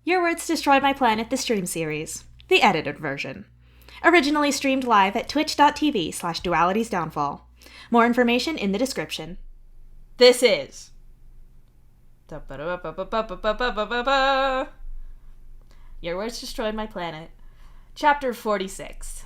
Your Words Destroyed My Planet, the stream series. The edited version. Originally streamed live at twitch.tv/dualitiesdownfall. More information in the description. This is... Your Words Destroyed My Planet. Chapter 46.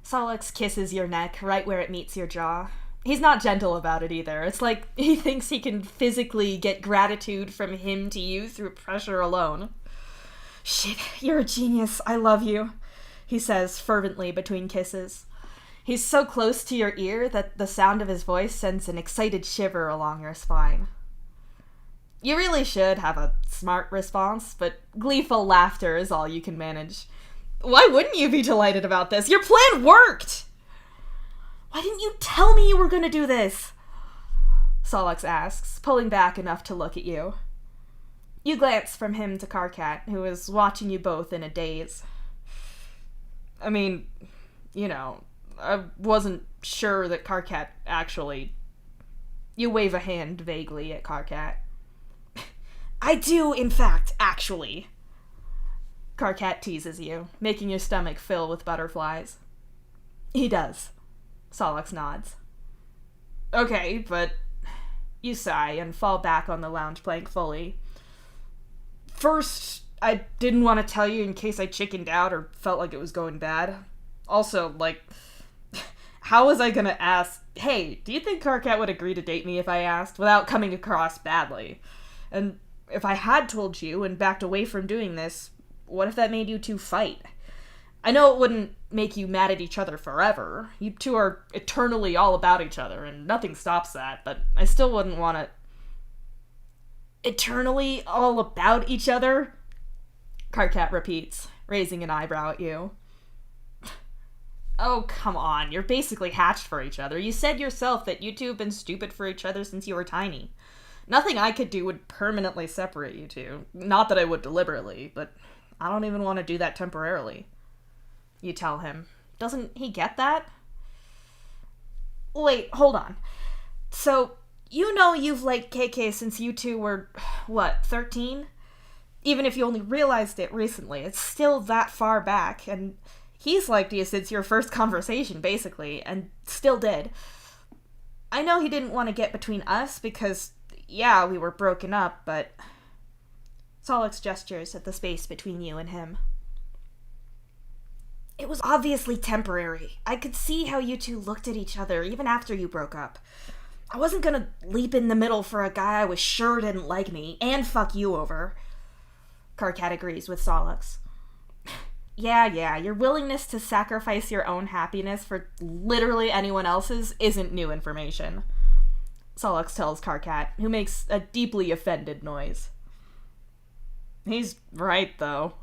Solix kisses your neck right where it meets your jaw. He's not gentle about it either. It's like he thinks he can physically get gratitude from him to you through pressure alone. Shit, you're a genius. I love you, he says fervently between kisses. He's so close to your ear that the sound of his voice sends an excited shiver along your spine. You really should have a smart response, but gleeful laughter is all you can manage. Why wouldn't you be delighted about this? Your plan worked! Why didn't you tell me you were going to do this? Solix asks, pulling back enough to look at you. You glance from him to Karkat, who is watching you both in a daze. I mean, I wasn't sure that Karkat actually... You wave a hand vaguely at Karkat. I do, in fact, actually. Karkat teases you, making your stomach fill with butterflies. He does. Solix nods. Okay, but... You sigh and fall back on the lounge plank fully. First, I didn't want to tell you in case I chickened out or felt like it was going bad. Also, how was I gonna ask, hey, do you think Karkat would agree to date me if I asked, without coming across badly? And if I had told you and backed away from doing this, what if that made you two fight? I know it wouldn't make you mad at each other forever. You two are eternally all about each other, and nothing stops that, but I still wouldn't want to... Eternally all about each other? Karkat repeats, raising an eyebrow at you. Oh, come on. You're basically hatched for each other. You said yourself that you two have been stupid for each other since you were tiny. Nothing I could do would permanently separate you two. Not that I would deliberately, but I don't even want to do that temporarily. You tell him. Doesn't he get that? Wait, hold on. So, you've liked KK since you two were, 13? Even if you only realized it recently, it's still that far back, and he's liked you since your first conversation, basically, and still did. I know he didn't want to get between us because, yeah, we were broken up, but... Solix gestures at the space between you and him. It was obviously temporary. I could see how you two looked at each other even after you broke up. I wasn't gonna leap in the middle for a guy I was sure didn't like me, and fuck you over. Karkat agrees with Solix. Yeah, your willingness to sacrifice your own happiness for literally anyone else's isn't new information. Solix tells Karkat, who makes a deeply offended noise. He's right, though.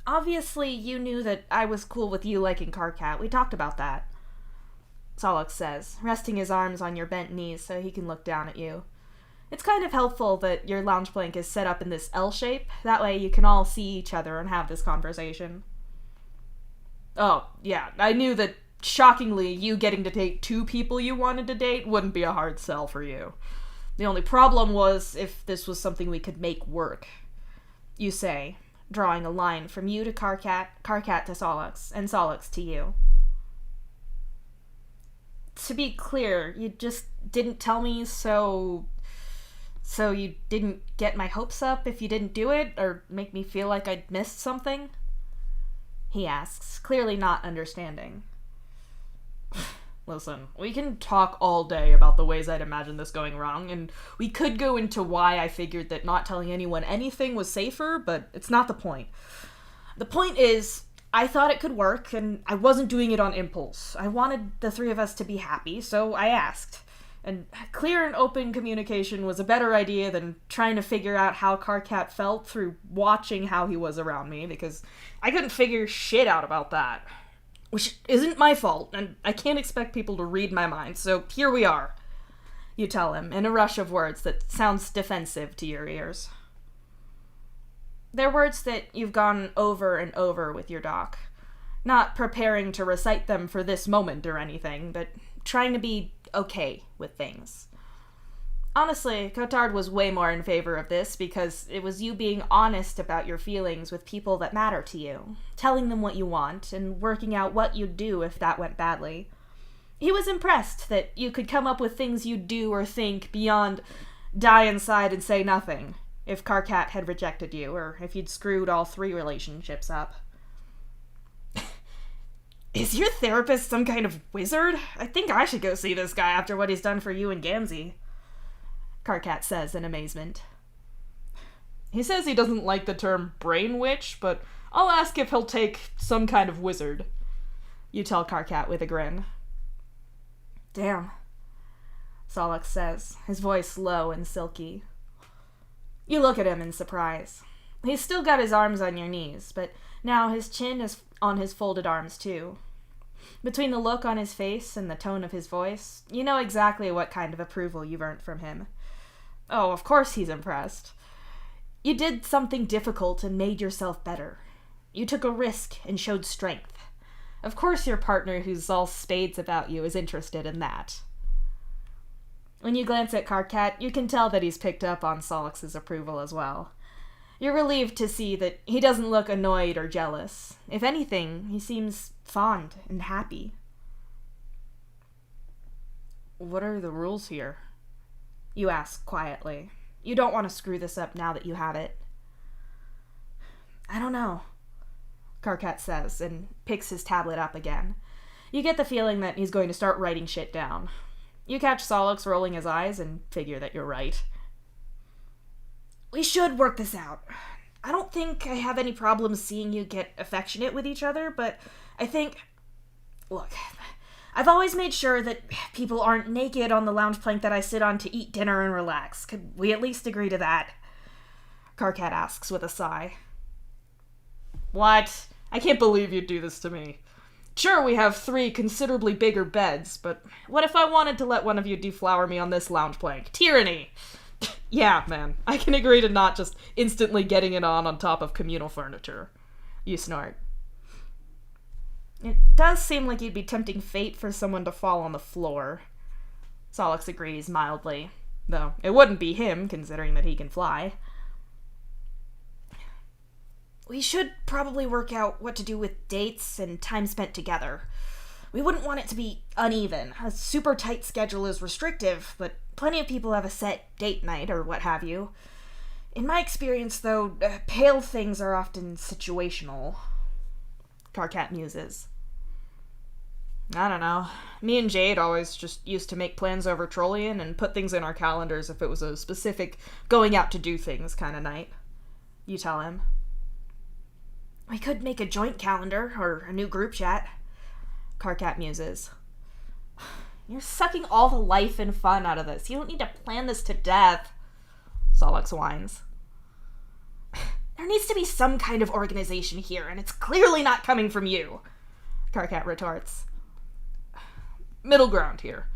Obviously, you knew that I was cool with you liking Karkat. We talked about that. Solix says, resting his arms on your bent knees so he can look down at you. It's kind of helpful that your lounge plank is set up in this L shape. That way you can all see each other and have this conversation. Oh, yeah, I knew that, shockingly, you getting to date two people you wanted to date wouldn't be a hard sell for you. The only problem was if this was something we could make work. You say, drawing a line from you to Karkat to Solix, and Solix to you. To be clear, you just didn't tell me, so you didn't get my hopes up if you didn't do it, or make me feel like I'd missed something? He asks, clearly not understanding. Listen, we can talk all day about the ways I'd imagine this going wrong, and we could go into why I figured that not telling anyone anything was safer, but it's not the point. The point is, I thought it could work, and I wasn't doing it on impulse. I wanted the three of us to be happy, so I asked. And clear and open communication was a better idea than trying to figure out how Karkat felt through watching how he was around me, because I couldn't figure shit out about that. Which isn't my fault, and I can't expect people to read my mind, so here we are. You tell him, in a rush of words that sounds defensive to your ears. They're words that you've gone over and over with your doc. Not preparing to recite them for this moment or anything, but trying to be okay with things. Honestly, Cotard was way more in favor of this because it was you being honest about your feelings with people that matter to you, telling them what you want, and working out what you'd do if that went badly. He was impressed that you could come up with things you'd do or think beyond die inside and say nothing if Karkat had rejected you, or if you'd screwed all 3 relationships up. Is your therapist some kind of wizard? I think I should go see this guy after what he's done for you and Gamzee, Karkat says in amazement. He says he doesn't like the term brain witch, but I'll ask if he'll take some kind of wizard, you tell Karkat with a grin. Damn, Solix says, his voice low and silky. You look at him in surprise. He's still got his arms on your knees, but now his chin is on his folded arms too. Between the look on his face and the tone of his voice, you know exactly what kind of approval you've earned from him. Oh, of course he's impressed. You did something difficult and made yourself better. You took a risk and showed strength. Of course your partner who's all spades about you is interested in that. When you glance at Karkat, you can tell that he's picked up on Solix's approval as well. You're relieved to see that he doesn't look annoyed or jealous. If anything, he seems fond and happy. What are the rules here? You ask quietly. You don't want to screw this up now that you have it. I don't know, Karkat says, and picks his tablet up again. You get the feeling that he's going to start writing shit down. You catch Solix rolling his eyes and figure that you're right. We should work this out. I don't think I have any problems seeing you get affectionate with each other, but I think... Look, I've always made sure that people aren't naked on the lounge plank that I sit on to eat dinner and relax. Could we at least agree to that? Karkat asks with a sigh. What? I can't believe you'd do this to me. Sure, we have 3 considerably bigger beds, but what if I wanted to let one of you deflower me on this lounge plank? Tyranny! Yeah, man, I can agree to not just instantly getting it on top of communal furniture. You snort. It does seem like you'd be tempting fate for someone to fall on the floor. Solix agrees mildly, though it wouldn't be him, considering that he can fly. We should probably work out what to do with dates and time spent together. We wouldn't want it to be uneven. A super tight schedule is restrictive, but plenty of people have a set date night or what have you. In my experience, though, pale things are often situational. Karkat muses. I don't know. Me and Jade always just used to make plans over Trollian and put things in our calendars if it was a specific going out to do things kind of night. You tell him. We could make a joint calendar or a new group chat. Karkat muses. You're sucking all the life and fun out of this. You don't need to plan this to death. Solix whines. There needs to be some kind of organization here, and it's clearly not coming from you, Karkat retorts. Middle ground here.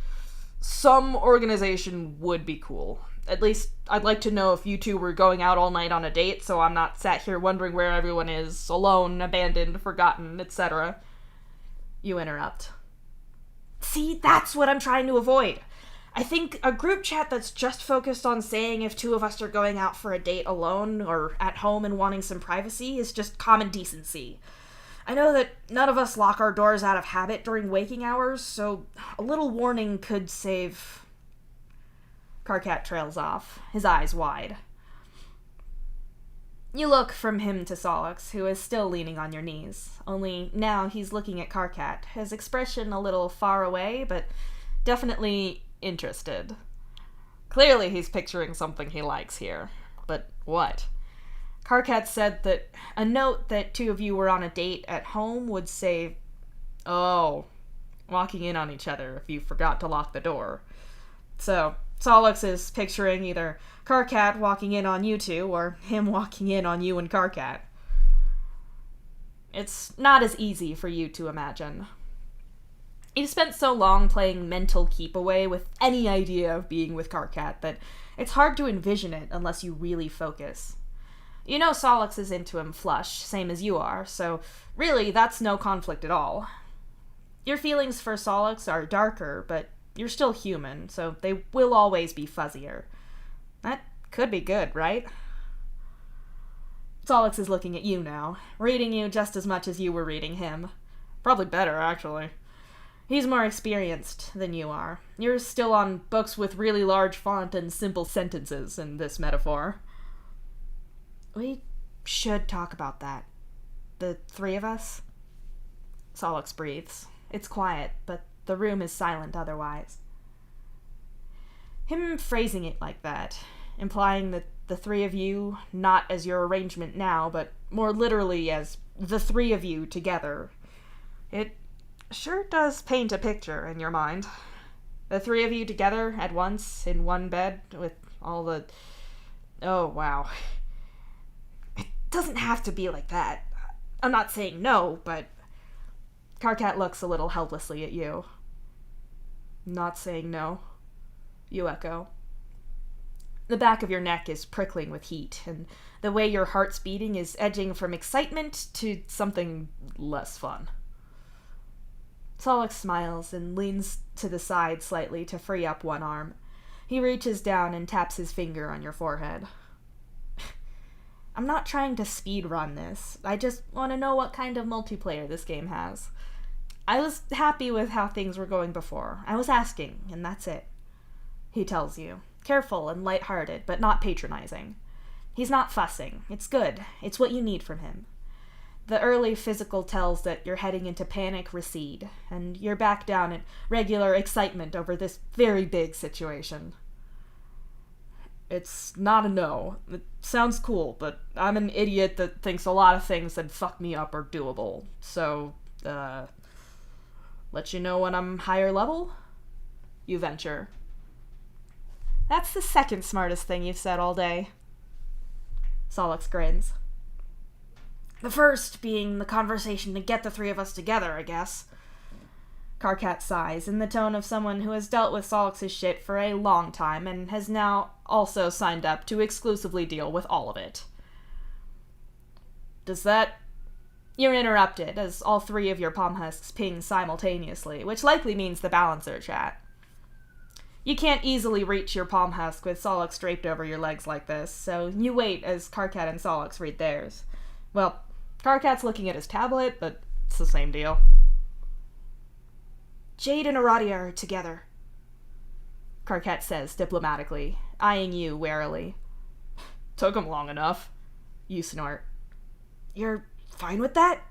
Some organization would be cool. At least, I'd like to know if you two were going out all night on a date, so I'm not sat here wondering where everyone is, alone, abandoned, forgotten, etc. You interrupt. See, that's what I'm trying to avoid. I think a group chat that's just focused on saying if 2 of us are going out for a date alone or at home and wanting some privacy is just common decency. I know that none of us lock our doors out of habit during waking hours, so a little warning could save... Karkat trails off, his eyes wide. You look from him to Solix, who is still leaning on your knees, only now he's looking at Karkat, his expression a little far away, but definitely interested. Clearly he's picturing something he likes here. But what? Karkat said that a note that 2 of you were on a date at home would say, oh, walking in on each other if you forgot to lock the door. So, Solix is picturing either Karkat walking in on you 2 or him walking in on you and Karkat. It's not as easy for you to imagine. You've spent so long playing mental keep away with any idea of being with Karkat that it's hard to envision it unless you really focus. You know Solix is into him flush, same as you are, so really that's no conflict at all. Your feelings for Solix are darker, but you're still human, so they will always be fuzzier. That could be good, right? Solix is looking at you now, reading you just as much as you were reading him. Probably better, actually. He's more experienced than you are. You're still on books with really large font and simple sentences in this metaphor. We should talk about that. The three of us? Solix breathes. It's quiet, but the room is silent otherwise. Him phrasing it like that, implying that the three of you, not as your arrangement now, but more literally as the three of you together, it sure does paint a picture in your mind. The three of you together at once, in one bed, with all the... Oh, wow. It doesn't have to be like that. I'm not saying no, but... Karkat looks a little helplessly at you. Not saying no, you echo. The back of your neck is prickling with heat, and the way your heart's beating is edging from excitement to something less fun. Solix smiles and leans to the side slightly to free up one arm. He reaches down and taps his finger on your forehead. I'm not trying to speed run this. I just want to know what kind of multiplayer this game has. I was happy with how things were going before. I was asking, and that's it. He tells you. Careful and lighthearted, but not patronizing. He's not fussing. It's good. It's what you need from him. The early physical tells that you're heading into panic recede, and you're back down at regular excitement over this very big situation. It's not a no. It sounds cool, but I'm an idiot that thinks a lot of things that fuck me up are doable. So, let you know when I'm higher level? You venture. That's the second smartest thing you've said all day. Solix grins. The first being the conversation to get the three of us together, I guess. Karkat sighs in the tone of someone who has dealt with Solix's shit for a long time and has now also signed up to exclusively deal with all of it. Does that... You're interrupted as all three of your palm husks ping simultaneously, which likely means the balancer chat. You can't easily reach your palm husk with Solix draped over your legs like this, so you wait as Karkat and Solix read theirs. Well, Karkat's looking at his tablet, but it's the same deal. Jade and Aradia are together, Karkat says diplomatically, eyeing you warily. Took him long enough. You snort. You're fine with that?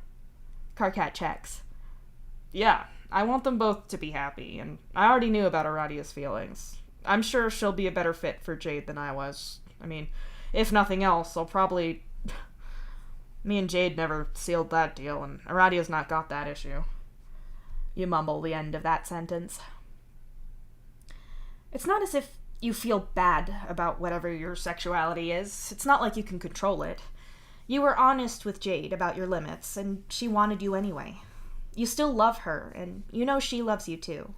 Karkat checks. Yeah, I want them both to be happy, and I already knew about Aradia's feelings. I'm sure she'll be a better fit for Jade than I was. I mean, if nothing else, I'll probably... Me and Jade never sealed that deal, and Aradia's not got that issue. You mumble the end of that sentence. It's not as if you feel bad about whatever your sexuality is. It's not like you can control it. You were honest with Jade about your limits, and she wanted you anyway. You still love her, and you know she loves you too.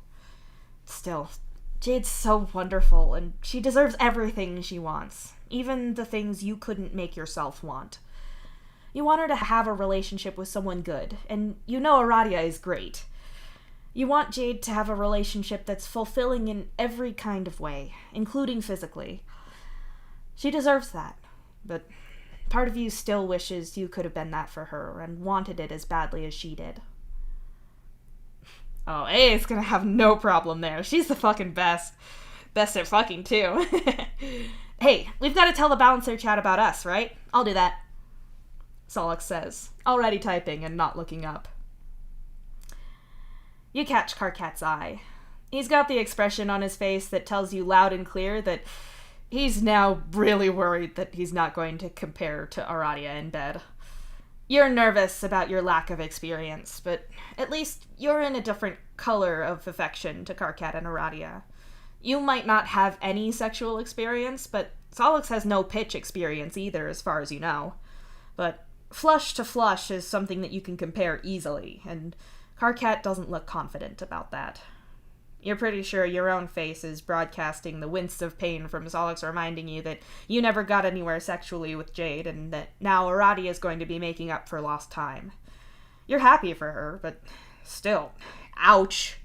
Still, Jade's so wonderful, and she deserves everything she wants, even the things you couldn't make yourself want. You want her to have a relationship with someone good, and you know Aradia is great. You want Jade to have a relationship that's fulfilling in every kind of way, including physically. She deserves that, but part of you still wishes you could have been that for her and wanted it as badly as she did. Oh, A's gonna have no problem there. She's the fucking best. Best at fucking, too. Hey, we've got to tell the balancer chat about us, right? I'll do that. Solix says, already typing and not looking up. You catch Karkat's eye. He's got the expression on his face that tells you loud and clear that he's now really worried that he's not going to compare to Aradia in bed. You're nervous about your lack of experience, but at least you're in a different color of affection to Karkat and Aradia. You might not have any sexual experience, but Solix has no pitch experience either, as far as you know. But flush to flush is something that you can compare easily, and Karkat doesn't look confident about that. You're pretty sure your own face is broadcasting the wince of pain from Solix reminding you that you never got anywhere sexually with Jade, and that now Arati is going to be making up for lost time. You're happy for her, but still, ouch.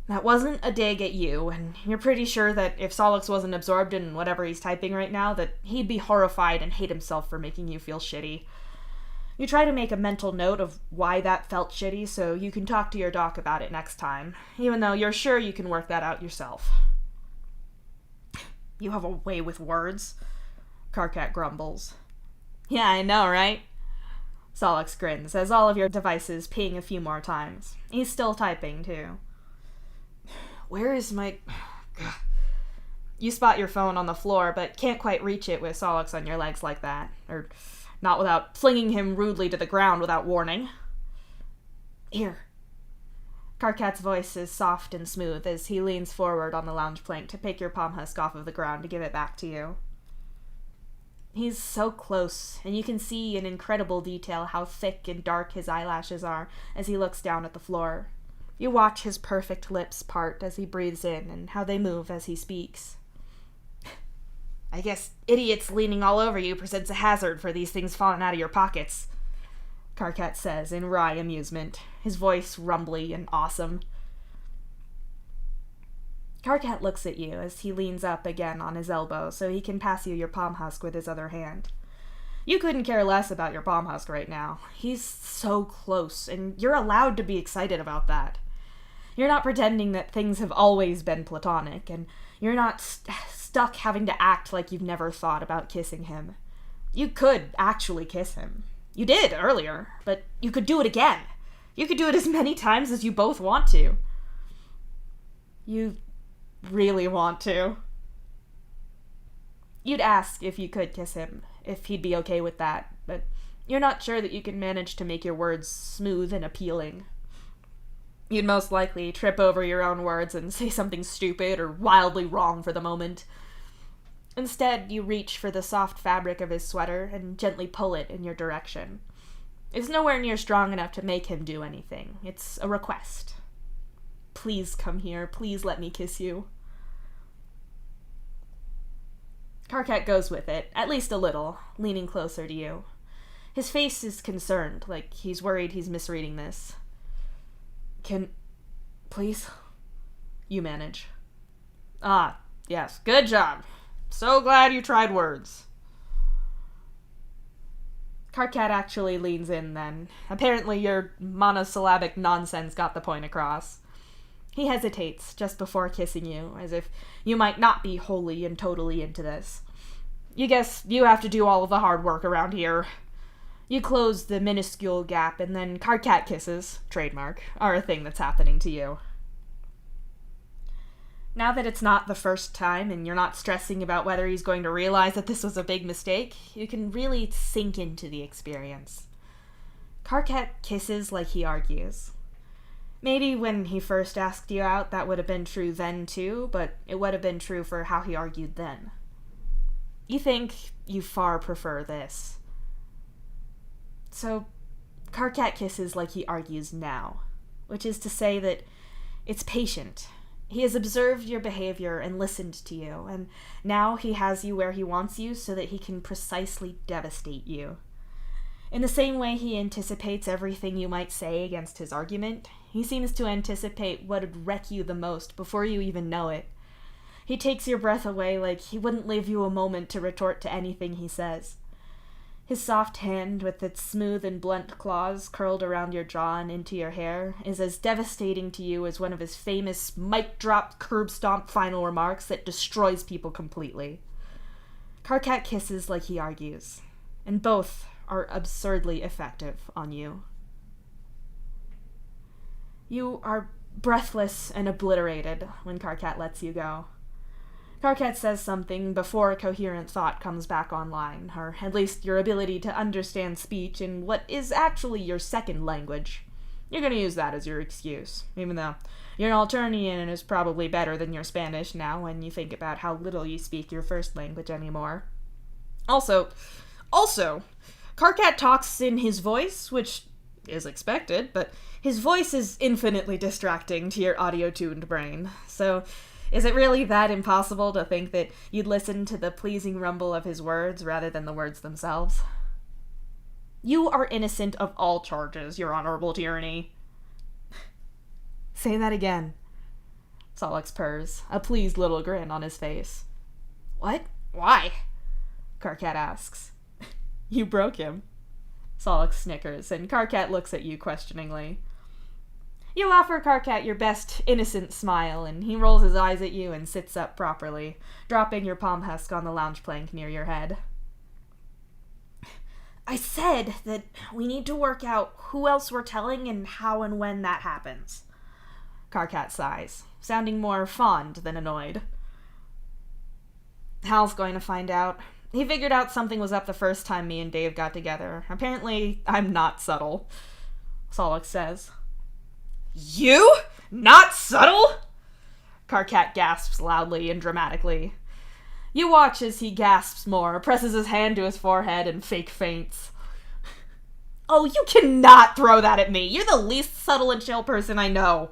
That wasn't a dig at you, and you're pretty sure that if Solix wasn't absorbed in whatever he's typing right now, that he'd be horrified and hate himself for making you feel shitty. You try to make a mental note of why that felt shitty so you can talk to your doc about it next time, even though you're sure you can work that out yourself. You have a way with words, Karkat grumbles. Yeah, I know, right? Solix grins as all of your devices ping a few more times. He's still typing, too. Where is my... You spot your phone on the floor, but can't quite reach it with Solix on your legs like that. Or not without flinging him rudely to the ground without warning. Here. Karkat's voice is soft and smooth as he leans forward on the lounge plank to pick your palm husk off of the ground to give it back to you. He's so close, and you can see in incredible detail how thick and dark his eyelashes are as he looks down at the floor. You watch his perfect lips part as he breathes in and how they move as he speaks. I guess idiots leaning all over you presents a hazard for these things falling out of your pockets, Karkat says in wry amusement, his voice rumbly and awesome. Karkat looks at you as he leans up again on his elbow so he can pass you your palm husk with his other hand. You couldn't care less about your palm husk right now. He's so close, and you're allowed to be excited about that. You're not pretending that things have always been platonic, and you're not stuck having to act like you've never thought about kissing him. You could actually kiss him. You did earlier, but you could do it again. You could do it as many times as you both want to. You really want to. You'd ask if you could kiss him, if he'd be okay with that, but you're not sure that you can manage to make your words smooth and appealing. You'd most likely trip over your own words and say something stupid or wildly wrong for the moment. Instead, you reach for the soft fabric of his sweater and gently pull it in your direction. It's nowhere near strong enough to make him do anything. It's a request. Please come here. Please let me kiss you. Karkat goes with it, at least a little, leaning closer to you. His face is concerned, like he's worried he's misreading this. Please? You manage. Ah, yes, good job. So glad you tried words. Karkat actually leans in then. Apparently your monosyllabic nonsense got the point across. He hesitates just before kissing you, as if you might not be wholly and totally into this. You guess you have to do all of the hard work around here. You close the minuscule gap, and then Karkat kisses, trademark, are a thing that's happening to you. Now that it's not the first time, and you're not stressing about whether he's going to realize that this was a big mistake, you can really sink into the experience. Karkat kisses like he argues. Maybe when he first asked you out, that would have been true then too, but it would have been true for how he argued then. You think you far prefer this. So, Karkat kisses like he argues now, which is to say that it's patient. He has observed your behavior and listened to you, and now he has you where he wants you so that he can precisely devastate you. In the same way he anticipates everything you might say against his argument, he seems to anticipate what would wreck you the most before you even know it. He takes your breath away like he wouldn't leave you a moment to retort to anything he says. His soft hand, with its smooth and blunt claws curled around your jaw and into your hair, is as devastating to you as one of his famous mic-drop, curb-stomp final remarks that destroys people completely. Karkat kisses like he argues, and both are absurdly effective on you. You are breathless and obliterated when Karkat lets you go. Karkat says something before a coherent thought comes back online, or at least your ability to understand speech in what is actually your second language. You're going to use that as your excuse, even though your Alternian is probably better than your Spanish now when you think about how little you speak your first language anymore. Also, Karkat talks in his voice, which is expected, but His voice is infinitely distracting to your audio-tuned brain, so is it really that impossible to think that you'd listen to the pleasing rumble of his words rather than the words themselves? You are innocent of all charges, your honorable tyranny. Say that again. Solix purrs, a pleased little grin on his face. What? Why? Karkat asks. You broke him. Solix snickers, and Karkat looks at you questioningly. You offer Karkat your best innocent smile, and he rolls his eyes at you and sits up properly, dropping your palm husk on the lounge plank near your head. I said that we need to work out who else we're telling and how and when that happens. Karkat sighs, sounding more fond than annoyed. Hal's going to find out. He figured out something was up the first time me and Dave got together. Apparently, I'm not subtle, Solix says. You? Not subtle? Karkat gasps loudly and dramatically. You watch as he gasps more, presses his hand to his forehead, and fake faints. Oh, you cannot throw that at me! You're the least subtle and chill person I know!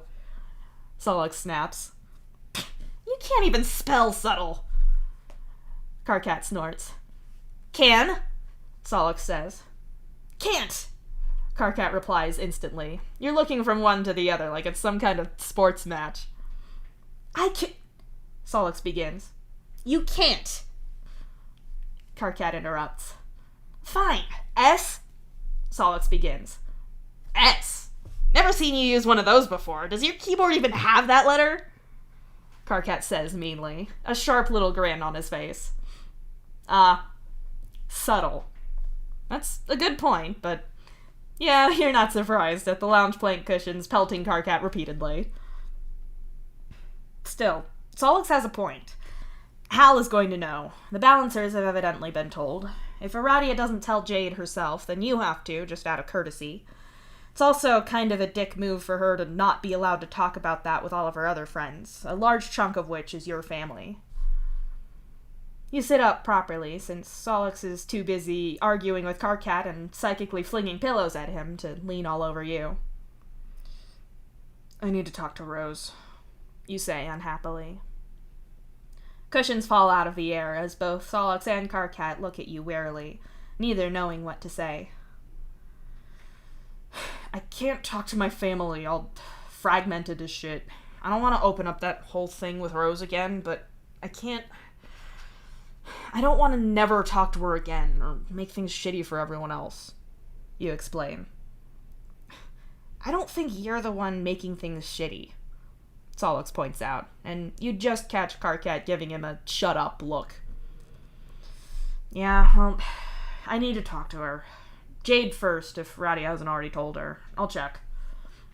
Solix snaps. You can't even spell subtle! Karkat snorts. Can? Solix says. Can't! Karkat replies instantly. You're looking from one to the other like it's some kind of sports match. I can't... Solix begins. You can't! Karkat interrupts. Fine. S? Solix begins. S? Never seen you use one of those before. Does your keyboard even have that letter? Karkat says meanly, a sharp little grin on his face. Subtle. That's a good point, but yeah, you're not surprised at the lounge plank cushions pelting Karkat repeatedly. Still, Solix has a point. Hal is going to know. The balancers have evidently been told. If Aradia doesn't tell Jade herself, then you have to, just out of courtesy. It's also kind of a dick move for her to not be allowed to talk about that with all of her other friends, a large chunk of which is your family. You sit up properly, since Solix is too busy arguing with Karkat and psychically flinging pillows at him to lean all over you. I need to talk to Rose, you say unhappily. Cushions fall out of the air as both Solix and Karkat look at you warily, neither knowing what to say. I can't talk to my family, all fragmented as shit. I don't want to open up that whole thing with Rose again, but I can't... I don't want to never talk to her again, or make things shitty for everyone else. You explain. I don't think you're the one making things shitty, Solix points out, and you just catch Karkat giving him a shut up look. Yeah, well, I need to talk to her. Jade first, if Ratty hasn't already told her. I'll check.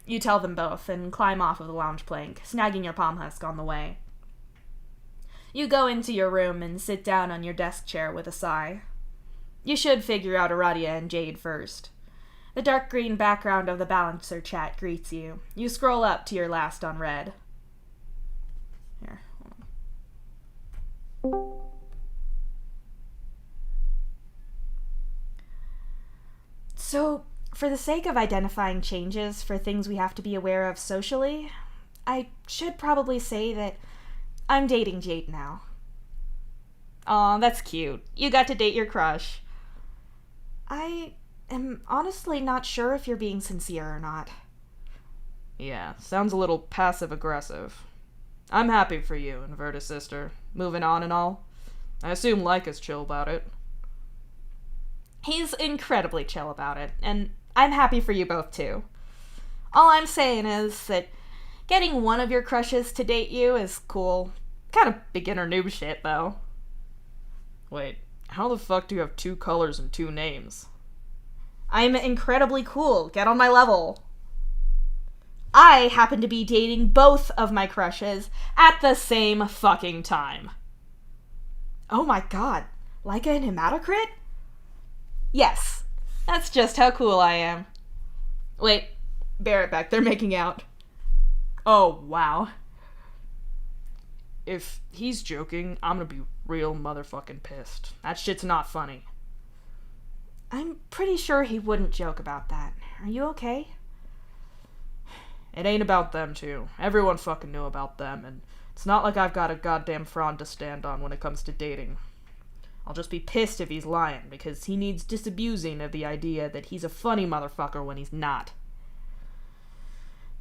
You tell them both, and climb off of the lounge plank, snagging your palm husk on the way. You go into your room and sit down on your desk chair with a sigh. You should figure out Aradia and Jade first. The dark green background of the balancer chat greets you. You scroll up to your last unread. Here, hold on. So, for the sake of identifying changes for things we have to be aware of socially, I should probably say that I'm dating Jade now. Aw, that's cute. You got to date your crush. I am honestly not sure if you're being sincere or not. Yeah, sounds a little passive-aggressive. I'm happy for you, Inverted Sister. Moving on and all. I assume Lyca's chill about it. He's incredibly chill about it, and I'm happy for you both too. All I'm saying is that getting one of your crushes to date you is cool. Kind of beginner noob shit, though. Wait, how the fuck do you have 2 colors and 2 names? I'm incredibly cool. Get on my level. I happen to be dating both of my crushes at the same fucking time. Oh my god. Lyca and Hematocrit? Yes. That's just how cool I am. Wait, bear it back. They're making out. Oh, wow. If he's joking, I'm gonna be real motherfucking pissed. That shit's not funny. I'm pretty sure he wouldn't joke about that. Are you okay? It ain't about them two. Everyone fucking knew about them, and it's not like I've got a goddamn frond to stand on when it comes to dating. I'll just be pissed if he's lying, because he needs disabusing of the idea that he's a funny motherfucker when he's not.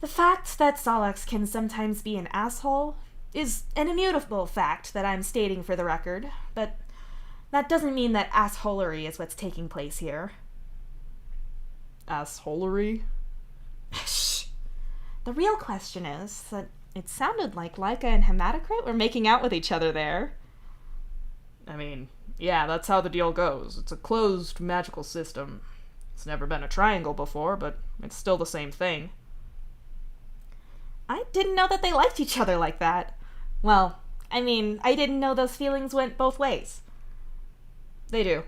The fact that Solix can sometimes be an asshole is an immutable fact that I'm stating for the record, but that doesn't mean that assholery is what's taking place here. Assholery? Shh. The real question is that it sounded like Laika and Hematocrit were making out with each other there. I mean, yeah, that's how the deal goes. It's a closed magical system. It's never been a triangle before, but it's still the same thing. I didn't know that they liked each other like that. Well, I mean, I didn't know those feelings went both ways. They do.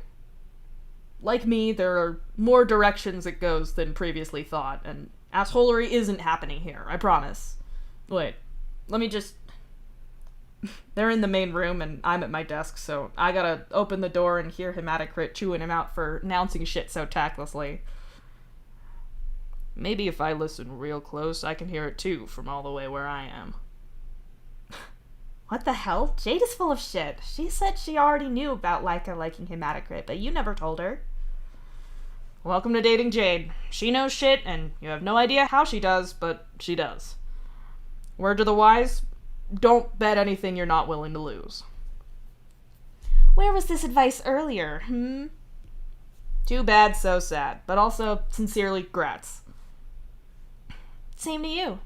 Like me, there are more directions it goes than previously thought, and assholery isn't happening here, I promise. Wait, let me just... They're in the main room, and I'm at my desk, so I gotta open the door and hear Hematocrit chewing him out for announcing shit so tactlessly. Maybe if I listen real close, I can hear it too, from all the way where I am. What the hell? Jade is full of shit. She said she already knew about Laika liking Hematocrit, but you never told her. Welcome to dating Jade. She knows shit, and you have no idea how she does, but she does. Word to the wise, don't bet anything you're not willing to lose. Where was this advice earlier, Too bad, so sad, but also sincerely grats. Same to you.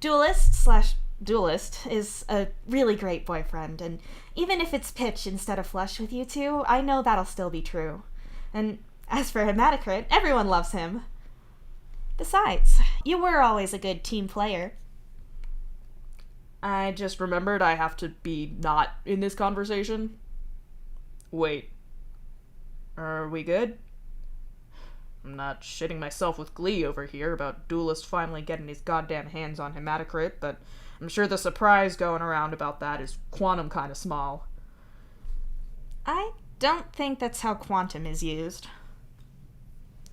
Duelist is a really great boyfriend, and even if it's pitch instead of flush with you two, I know that'll still be true. And as for Hematocrit, everyone loves him. Besides, you were always a good team player. I just remembered I have to be not in this conversation. Wait. Are we good? I'm not shitting myself with glee over here about Duelist finally getting his goddamn hands on Hematocrit, but I'm sure the surprise going around about that is quantum kind of small. I don't think that's how quantum is used.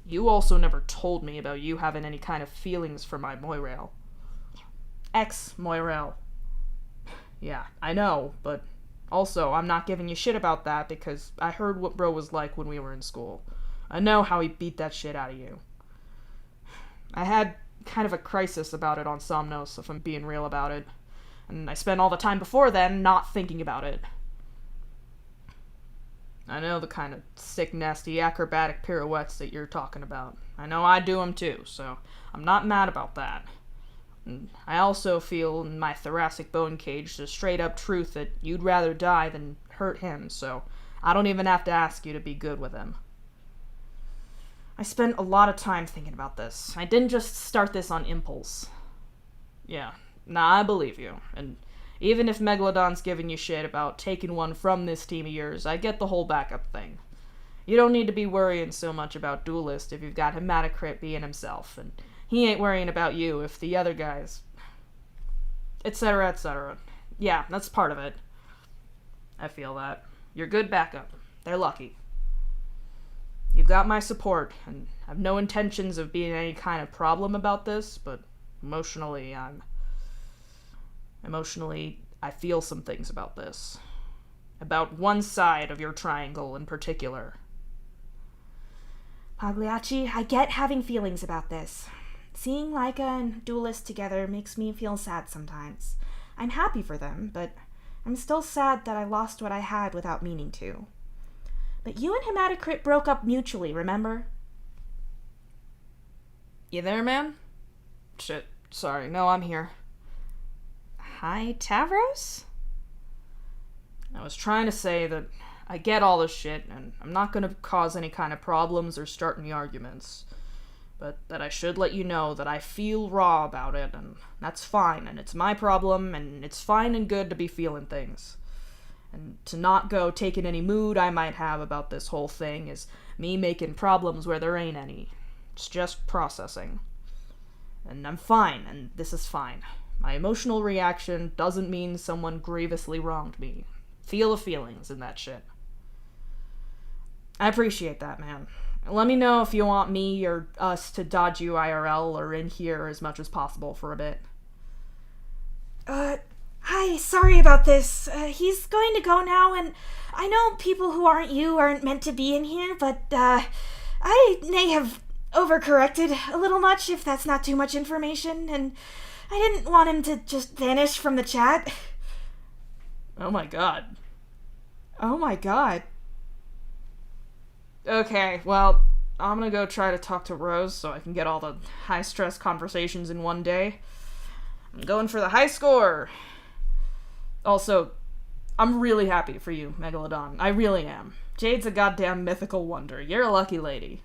You also never told me about you having any kind of feelings for my Moirail. Ex-Moirail. Yeah, I know, but also I'm not giving you shit about that because I heard what bro was like when we were in school. I know how he beat that shit out of you. I had kind of a crisis about it on Somnos, if I'm being real about it. And I spent all the time before then not thinking about it. I know the kind of sick, nasty, acrobatic pirouettes that you're talking about. I know I do them too, so I'm not mad about that. And I also feel in my thoracic bone cage the straight-up truth that you'd rather die than hurt him, so I don't even have to ask you to be good with him. I spent a lot of time thinking about this. I didn't just start this on impulse. Yeah, I believe you, and even if Megalodon's giving you shit about taking one from this team of yours, I get the whole backup thing. You don't need to be worrying so much about Duelist if you've got Hematocrit being himself, and he ain't worrying about you if the other guys... etc., etc. Yeah, that's part of it. I feel that. You're good backup. They're lucky. You've got my support, and I have no intentions of being any kind of problem about this, but emotionally, I feel some things about this. About one side of your triangle in particular. Pagliacci, I get having feelings about this. Seeing Laika and Duelist together makes me feel sad sometimes. I'm happy for them, but I'm still sad that I lost what I had without meaning to. But you and Hematocrit broke up mutually, remember? You there, man? Shit, sorry, no, I'm here. Hi, Tavros? I was trying to say that I get all this shit, and I'm not gonna cause any kind of problems or start any arguments. But that I should let you know that I feel raw about it, and that's fine, and it's my problem, and it's fine and good to be feeling things. And to not go taking any mood I might have about this whole thing is me making problems where there ain't any. It's just processing. And I'm fine, and this is fine. My emotional reaction doesn't mean someone grievously wronged me. Feel the feelings and that shit. I appreciate that, man. Let me know if you want me or us to dodge you IRL or in here as much as possible for a bit. Hi, sorry about this. He's going to go now, and I know people who aren't you aren't meant to be in here, but, I may have overcorrected a little much, if that's not too much information, and I didn't want him to just vanish from the chat. Oh my god. Oh my god. Okay, well, I'm gonna go try to talk to Rose so I can get all the high-stress conversations in one day. I'm going for the high score! Also, I'm really happy for you, Megalodon. I really am. Jade's a goddamn mythical wonder. You're a lucky lady.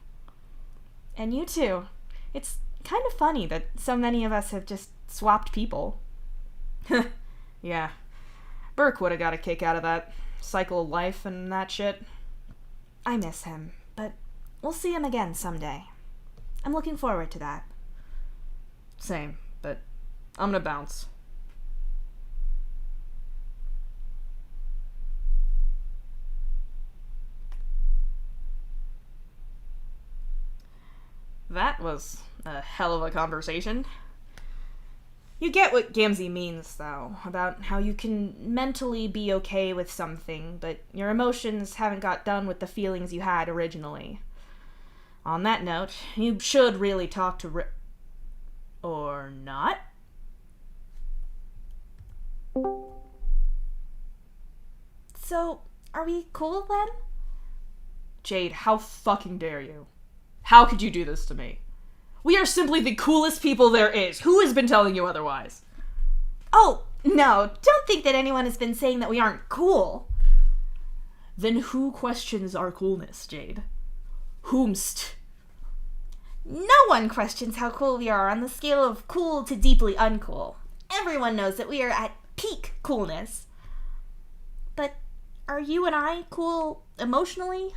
And you too. It's kind of funny that so many of us have just swapped people. Yeah. Burke would have got a kick out of that cycle of life and that shit. I miss him, but we'll see him again someday. I'm looking forward to that. Same, but I'm gonna bounce. That was a hell of a conversation. You get what Gamzee means, though, about how you can mentally be okay with something, but your emotions haven't got done with the feelings you had originally. On that note, you should really talk to or not? So, are we cool then? Jade, how fucking dare you? How could you do this to me? We are simply the coolest people there is. Who has been telling you otherwise? Oh, no, don't think that anyone has been saying that we aren't cool. Then who questions our coolness, Jade? Whomst? No one questions how cool we are on the scale of cool to deeply uncool. Everyone knows that we are at peak coolness. But are you and I cool emotionally?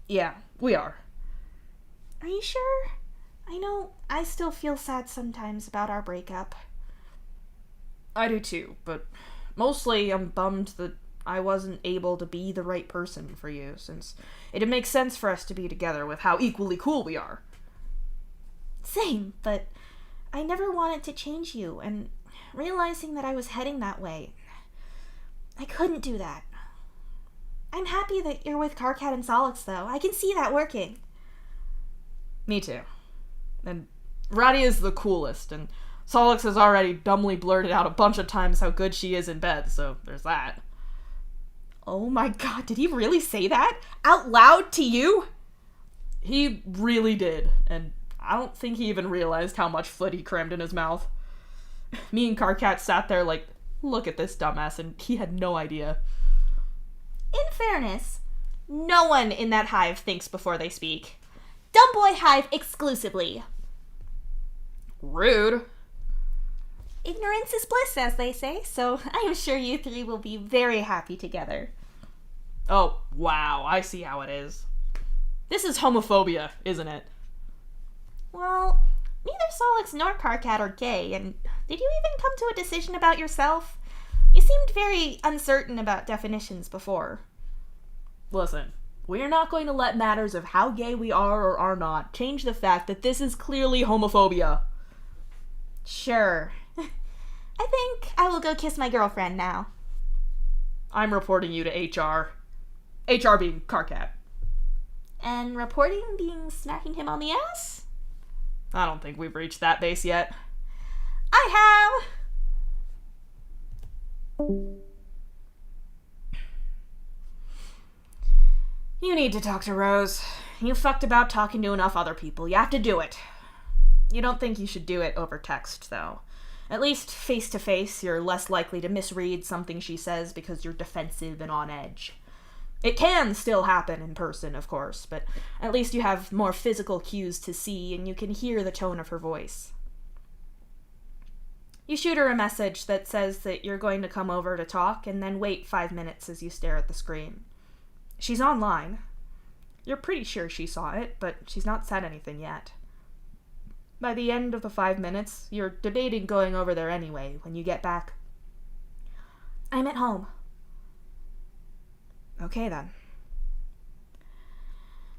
Yeah, we are. Are you sure? I know I still feel sad sometimes about our breakup. I do too, but mostly I'm bummed that I wasn't able to be the right person for you, since it'd make sense for us to be together with how equally cool we are. Same, but I never wanted to change you, and realizing that I was heading that way, I couldn't do that. I'm happy that you're with Karkat and Solix, though. I can see that working. Me too. And Radia is the coolest, and Solix has already dumbly blurted out a bunch of times how good she is in bed, so there's that. Oh my god, did he really say that? Out loud to you? He really did, and I don't think he even realized how much foot he crammed in his mouth. Me and Karkat sat there like, look at this dumbass, and he had no idea. In fairness, no one in that hive thinks before they speak. Dumb boy hive exclusively. Rude. Ignorance is bliss, as they say, so I am sure you three will be very happy together. Oh, wow, I see how it is. This is homophobia, isn't it? Well, neither Solix nor Karkat are gay, and did you even come to a decision about yourself? You seemed very uncertain about definitions before. Listen, we're not going to let matters of how gay we are or are not change the fact that this is clearly homophobia. Sure. I think I will go kiss my girlfriend now. I'm reporting you to HR. HR being Karkat. And reporting being smacking him on the ass? I don't think we've reached that base yet. I have! You need to talk to Rose. You fucked about talking to enough other people. You have to do it. You don't think you should do it over text, though. At least face to face, you're less likely to misread something she says because you're defensive and on edge. It can still happen in person, of course, but at least you have more physical cues to see and you can hear the tone of her voice. You shoot her a message that says that you're going to come over to talk and then wait 5 minutes as you stare at the screen. She's online. You're pretty sure she saw it, but she's not said anything yet. By the end of the 5 minutes, you're debating going over there anyway when you get back. I'm at home. Okay then.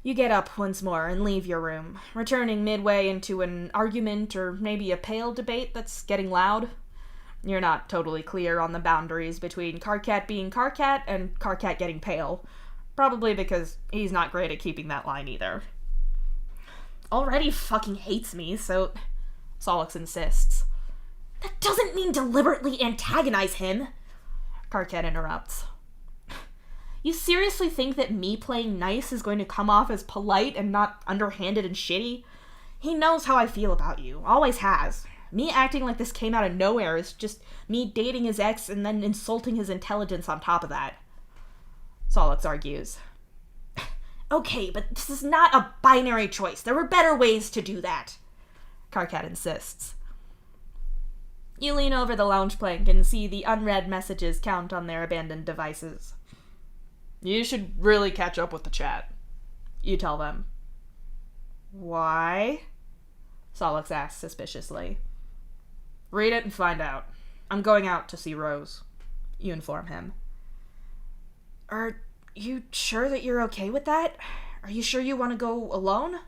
You get up once more and leave your room, returning midway into an argument or maybe a pale debate that's getting loud. You're not totally clear on the boundaries between Karkat being Karkat and Karkat getting pale. Probably because he's not great at keeping that line either. Already fucking hates me, so Solix insists. That doesn't mean deliberately antagonize him, Karkat interrupts. You seriously think that me playing nice is going to come off as polite and not underhanded and shitty? He knows how I feel about you, always has. Me acting like this came out of nowhere is just me dating his ex and then insulting his intelligence on top of that. Solix argues. Okay, but this is not a binary choice. There were better ways to do that, Karkat insists. You lean over the lounge plank and see the unread messages count on their abandoned devices. You should really catch up with the chat, you tell them. Why? Solix asks suspiciously. Read it and find out. I'm going out to see Rose, you inform him. Are you sure that you're okay with that? Are you sure you want to go alone?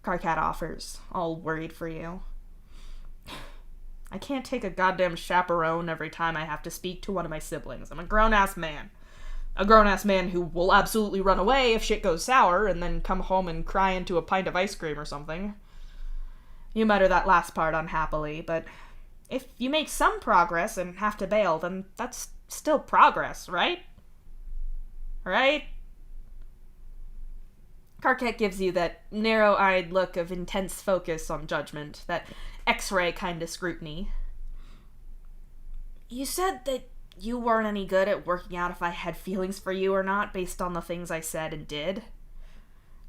Karkat offers, all worried for you. I can't take a goddamn chaperone every time I have to speak to one of my siblings. I'm a grown-ass man. A grown-ass man who will absolutely run away if shit goes sour and then come home and cry into a pint of ice cream or something. You mutter that last part unhappily, but if you make some progress and have to bail, then that's still progress, right? Right? Karkat gives you that narrow-eyed look of intense focus on judgment, that X-ray kind of scrutiny. You said that you weren't any good at working out if I had feelings for you or not based on the things I said and did,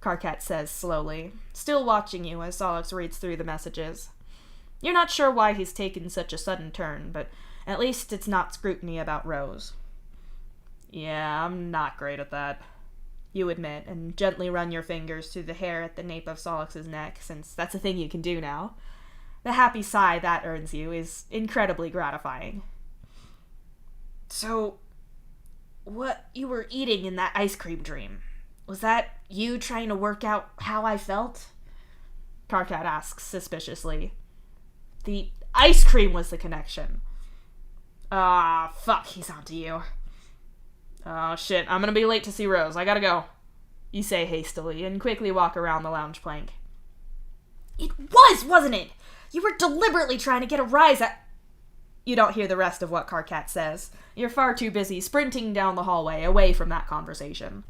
Karkat says slowly, still watching you as Solix reads through the messages. You're not sure why he's taken such a sudden turn, but at least it's not scrutiny about Rose. Yeah, I'm not great at that, you admit, and gently run your fingers through the hair at the nape of Solix's neck, since that's a thing you can do now. The happy sigh that earns you is incredibly gratifying. So, what you were eating in that ice cream dream, was that you trying to work out how I felt? Karkat asks suspiciously. The ice cream was the connection. Ah, fuck, he's onto you. Oh shit, I'm gonna be late to see Rose. I gotta go, you say hastily, and quickly walk around the lounge plank. It was, wasn't it? You were deliberately trying to get a rise at... You don't hear the rest of what Karkat says. You're far too busy sprinting down the hallway away from that conversation.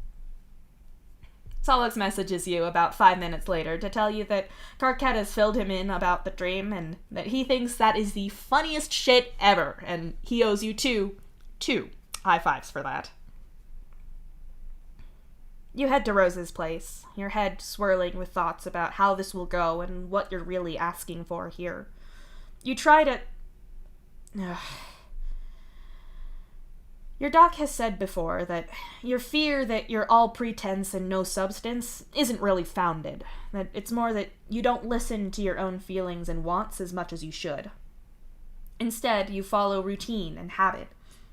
Solix messages you about 5 minutes later to tell you that Karkat has filled him in about the dream and that he thinks that is the funniest shit ever, and he owes you two high fives for that. You head to Rose's place, your head swirling with thoughts about how this will go and what you're really asking for here. You try to... Your doc has said before that your fear that you're all pretense and no substance isn't really founded, that it's more that you don't listen to your own feelings and wants as much as you should. Instead, you follow routine and habit.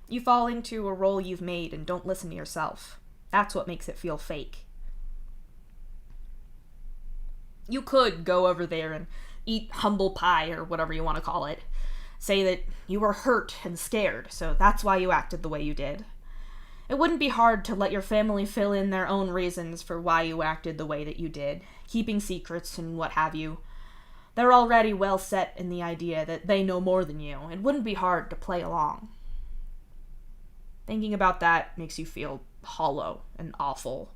You fall into a role you've made and don't listen to yourself. That's what makes it feel fake. You could go over there and eat humble pie or whatever you want to call it. Say that you were hurt and scared, so that's why you acted the way you did. It wouldn't be hard to let your family fill in their own reasons for why you acted the way that you did, keeping secrets and what have you. They're already well set in the idea that they know more than you. It wouldn't be hard to play along. Thinking about that makes you feel hollow and awful.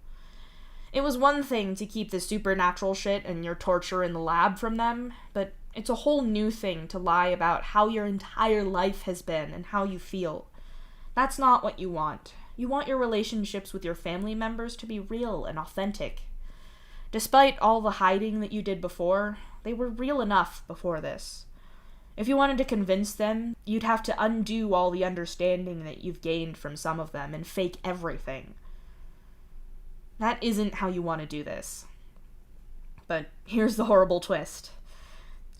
It was one thing to keep the supernatural shit and your torture in the lab from them, but it's a whole new thing to lie about how your entire life has been and how you feel. That's not what you want. You want your relationships with your family members to be real and authentic. Despite all the hiding that you did before, they were real enough before this. If you wanted to convince them, you'd have to undo all the understanding that you've gained from some of them and fake everything. That isn't how you want to do this. But here's the horrible twist.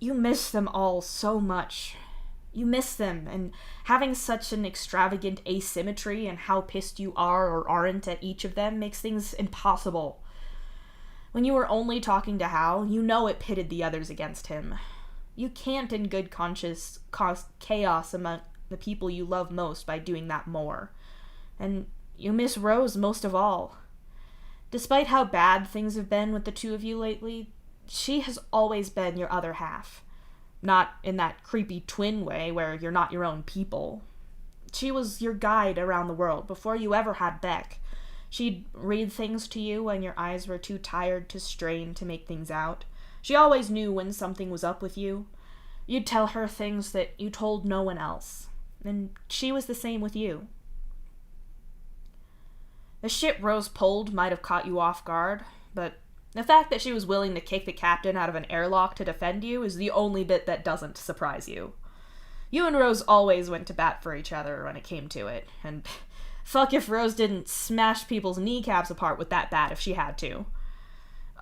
You miss them all so much. You miss them, and having such an extravagant asymmetry in how pissed you are or aren't at each of them makes things impossible. When you were only talking to Hal, you know it pitted the others against him. You can't in good conscience cause chaos among the people you love most by doing that more. And you miss Rose most of all. Despite how bad things have been with the two of you lately, she has always been your other half. Not in that creepy twin way where you're not your own people. She was your guide around the world before you ever had Beck. She'd read things to you when your eyes were too tired to strain to make things out. She always knew when something was up with you. You'd tell her things that you told no one else. And she was the same with you. The shit Rose pulled might have caught you off guard, but the fact that she was willing to kick the captain out of an airlock to defend you is the only bit that doesn't surprise you. You and Rose always went to bat for each other when it came to it, and fuck if Rose didn't smash people's kneecaps apart with that bat if she had to.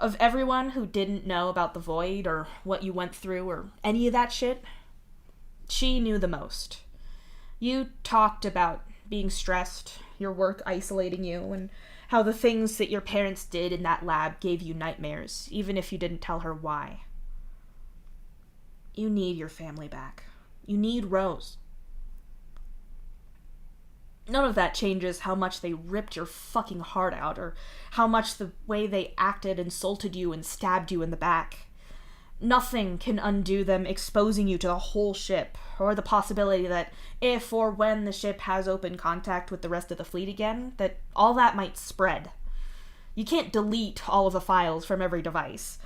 Of everyone who didn't know about the Void or what you went through or any of that shit, she knew the most. You talked about being stressed, your work isolating you, and how the things that your parents did in that lab gave you nightmares, even if you didn't tell her why. You need your family back. You need Rose. None of that changes how much they ripped your fucking heart out, or how much the way they acted insulted you and stabbed you in the back. Nothing can undo them exposing you to the whole ship, or the possibility that if or when the ship has open contact with the rest of the fleet again, that all that might spread. You can't delete all of the files from every device.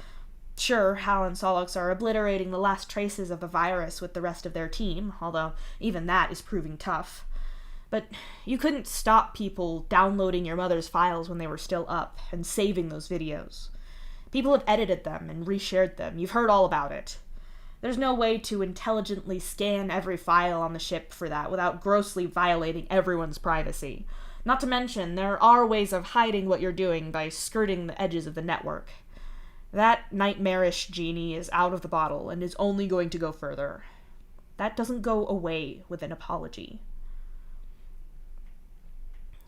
Sure, Hal and Solix are obliterating the last traces of the virus with the rest of their team, although even that is proving tough. But you couldn't stop people downloading your mother's files when they were still up, and saving those videos. People have edited them and reshared them. You've heard all about it. There's no way to intelligently scan every file on the ship for that without grossly violating everyone's privacy. Not to mention, there are ways of hiding what you're doing by skirting the edges of the network. That nightmarish genie is out of the bottle and is only going to go further. That doesn't go away with an apology.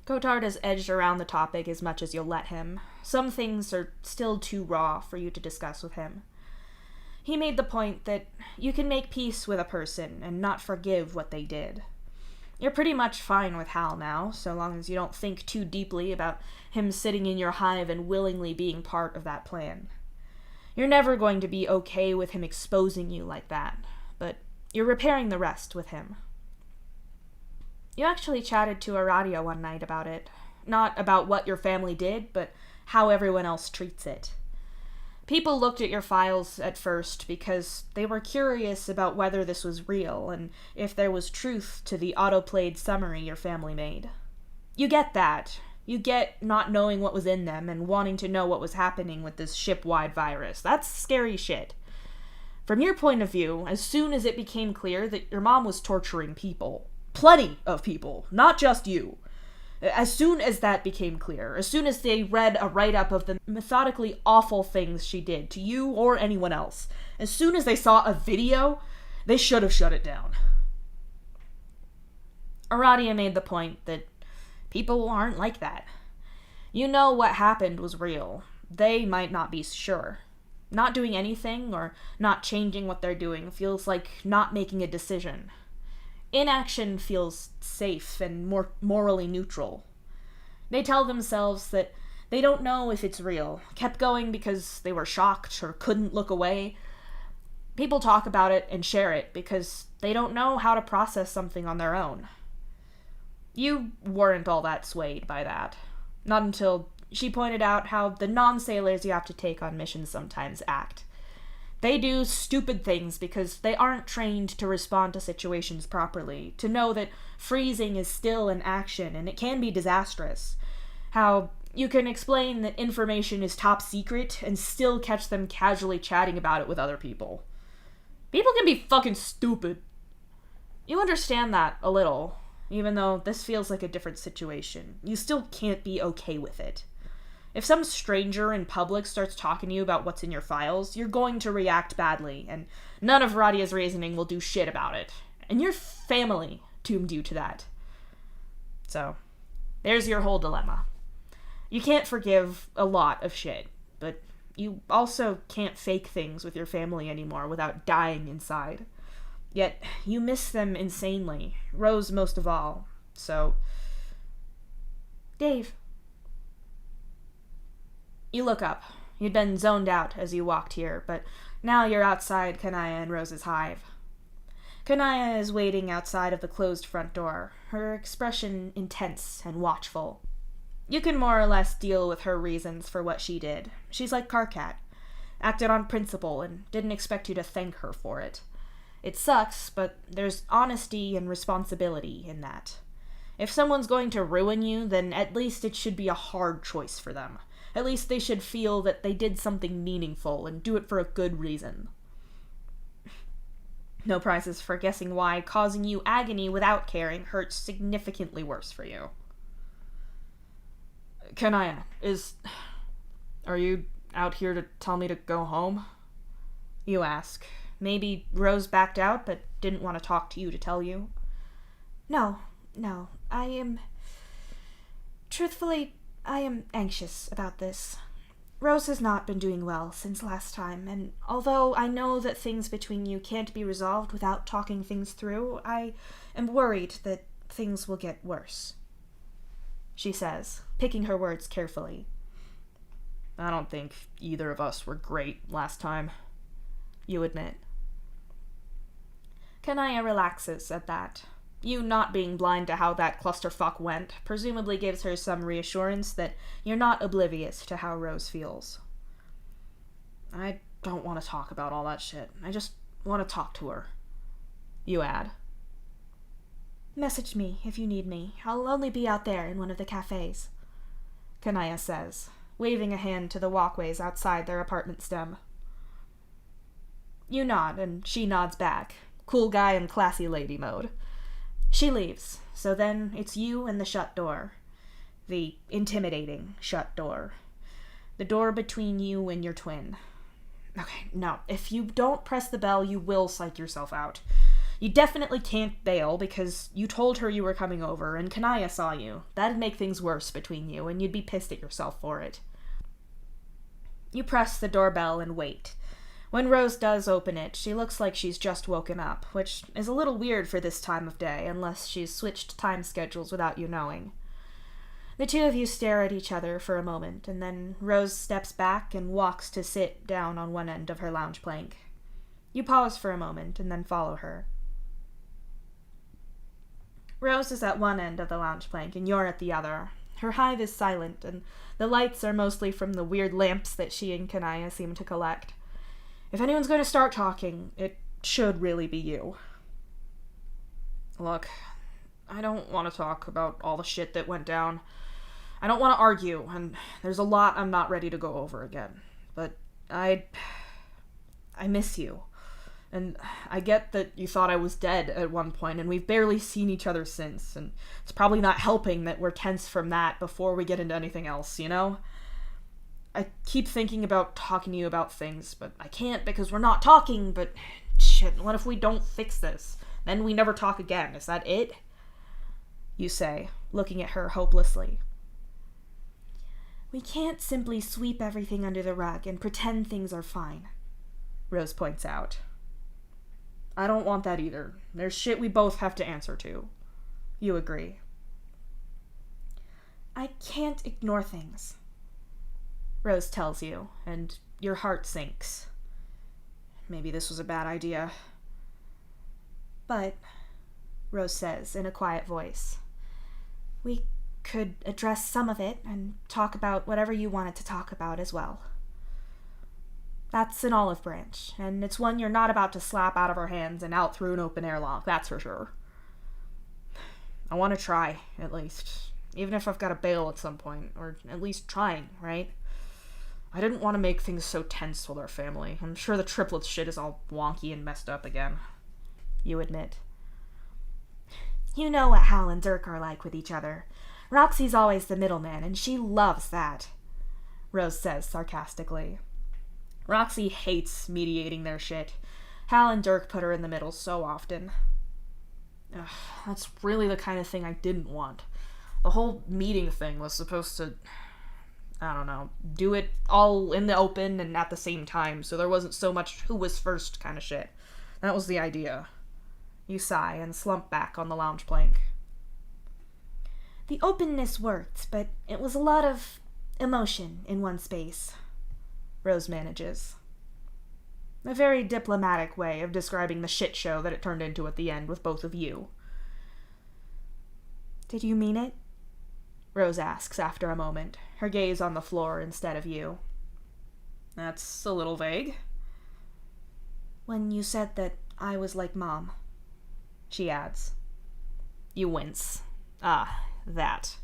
Cotard has edged around the topic as much as you'll let him. Some things are still too raw for you to discuss with him. He made the point that you can make peace with a person and not forgive what they did. You're pretty much fine with Hal now, so long as you don't think too deeply about him sitting in your hive and willingly being part of that plan. You're never going to be okay with him exposing you like that, but you're repairing the rest with him. You actually chatted to Aradia one night about it. Not about what your family did, but how everyone else treats it. People looked at your files at first because they were curious about whether this was real and if there was truth to the autoplayed summary your family made. You get that. You get not knowing what was in them and wanting to know what was happening with this ship-wide virus. That's scary shit. From your point of view, as soon as it became clear that your mom was torturing people, plenty of people, not just you. As soon as that became clear, as soon as they read a write-up of the methodically awful things she did to you or anyone else, as soon as they saw a video, they should have shut it down. Aradia made the point that people aren't like that. You know what happened was real. They might not be sure. Not doing anything or not changing what they're doing feels like not making a decision. Inaction feels safe and more morally neutral. They tell themselves that they don't know if it's real, kept going because they were shocked or couldn't look away. People talk about it and share it because they don't know how to process something on their own. You weren't all that swayed by that. Not until she pointed out how the non-sailors you have to take on missions sometimes act. They do stupid things because they aren't trained to respond to situations properly, to know that freezing is still an action and it can be disastrous. How you can explain that information is top secret and still catch them casually chatting about it with other people. People can be fucking stupid. You understand that a little, even though this feels like a different situation. You still can't be okay with it. If some stranger in public starts talking to you about what's in your files, you're going to react badly, and none of Radia's reasoning will do shit about it. And your family doomed you to that. So, there's your whole dilemma. You can't forgive a lot of shit, but you also can't fake things with your family anymore without dying inside. Yet, you miss them insanely, Rose most of all, so... Dave. You look up. You'd been zoned out as you walked here, but now you're outside Kanaya and Rose's hive. Kanaya is waiting outside of the closed front door, her expression intense and watchful. You can more or less deal with her reasons for what she did. She's like Karkat, acted on principle and didn't expect you to thank her for it. It sucks, but there's honesty and responsibility in that. If someone's going to ruin you, then at least it should be a hard choice for them. At least they should feel that they did something meaningful and do it for a good reason. No prizes for guessing why causing you agony without caring hurts significantly worse for you. Kanaya, are you out here to tell me to go home? You ask. Maybe Rose backed out but didn't want to talk to you to tell you. No, I am... Truthfully, I am anxious about this. Rose has not been doing well since last time, and although I know that things between you can't be resolved without talking things through, I am worried that things will get worse. She says, picking her words carefully. I don't think either of us were great last time. You admit. Kanaya relaxes at that. You not being blind to how that clusterfuck went presumably gives her some reassurance that you're not oblivious to how Rose feels. I don't want to talk about all that shit. I just want to talk to her. You add. Message me if you need me. I'll only be out there in one of the cafes. Kanaya says, waving a hand to the walkways outside their apartment stem. You nod, and she nods back. Cool guy and classy lady mode. She leaves, so then it's you and the shut door. The intimidating shut door. The door between you and your twin. Okay, no, if you don't press the bell, you will psych yourself out. You definitely can't bail because you told her you were coming over and Kanaya saw you. That'd make things worse between you and you'd be pissed at yourself for it. You press the doorbell and wait. When Rose does open it, she looks like she's just woken up, which is a little weird for this time of day, unless she's switched time schedules without you knowing. The two of you stare at each other for a moment, and then Rose steps back and walks to sit down on one end of her lounge plank. You pause for a moment, and then follow her. Rose is at one end of the lounge plank, and you're at the other. Her hive is silent, and the lights are mostly from the weird lamps that she and Kanaya seem to collect. If anyone's going to start talking, it should really be you. Look, I don't want to talk about all the shit that went down. I don't want to argue, and there's a lot I'm not ready to go over again. But I miss you. And I get that you thought I was dead at one point, and we've barely seen each other since, and it's probably not helping that we're tense from that before we get into anything else, you know? I keep thinking about talking to you about things, but I can't because we're not talking, but shit, what if we don't fix this? Then we never talk again. Is that it? You say, looking at her hopelessly. We can't simply sweep everything under the rug and pretend things are fine, Rose points out. I don't want that either. There's shit we both have to answer to. You agree. I can't ignore things, Rose tells you, and your heart sinks. Maybe this was a bad idea. But, Rose says in a quiet voice, we could address some of it and talk about whatever you wanted to talk about as well. That's an olive branch, and it's one you're not about to slap out of her hands and out through an open airlock, that's for sure. I want to try, at least. Even if I've got to bail at some point, or at least trying, right? I didn't want to make things so tense with our family. I'm sure the triplets shit is all wonky and messed up again. You admit. You know what Hal and Dirk are like with each other. Roxy's always the middleman, and she loves that, Rose says sarcastically. Roxy hates mediating their shit. Hal and Dirk put her in the middle so often. Ugh, that's really the kind of thing I didn't want. The whole meeting thing was supposed to... I don't know, do it all in the open and at the same time, so there wasn't so much who was first kind of shit. That was the idea. You sigh and slump back on the lounge plank. The openness worked, but it was a lot of emotion in one space. Rose manages. A very diplomatic way of describing the shit show that it turned into at the end with both of you. Did you mean it? Rose asks after a moment, her gaze on the floor instead of you. That's a little vague. When you said that I was like Mom, she adds. You wince. Ah, that.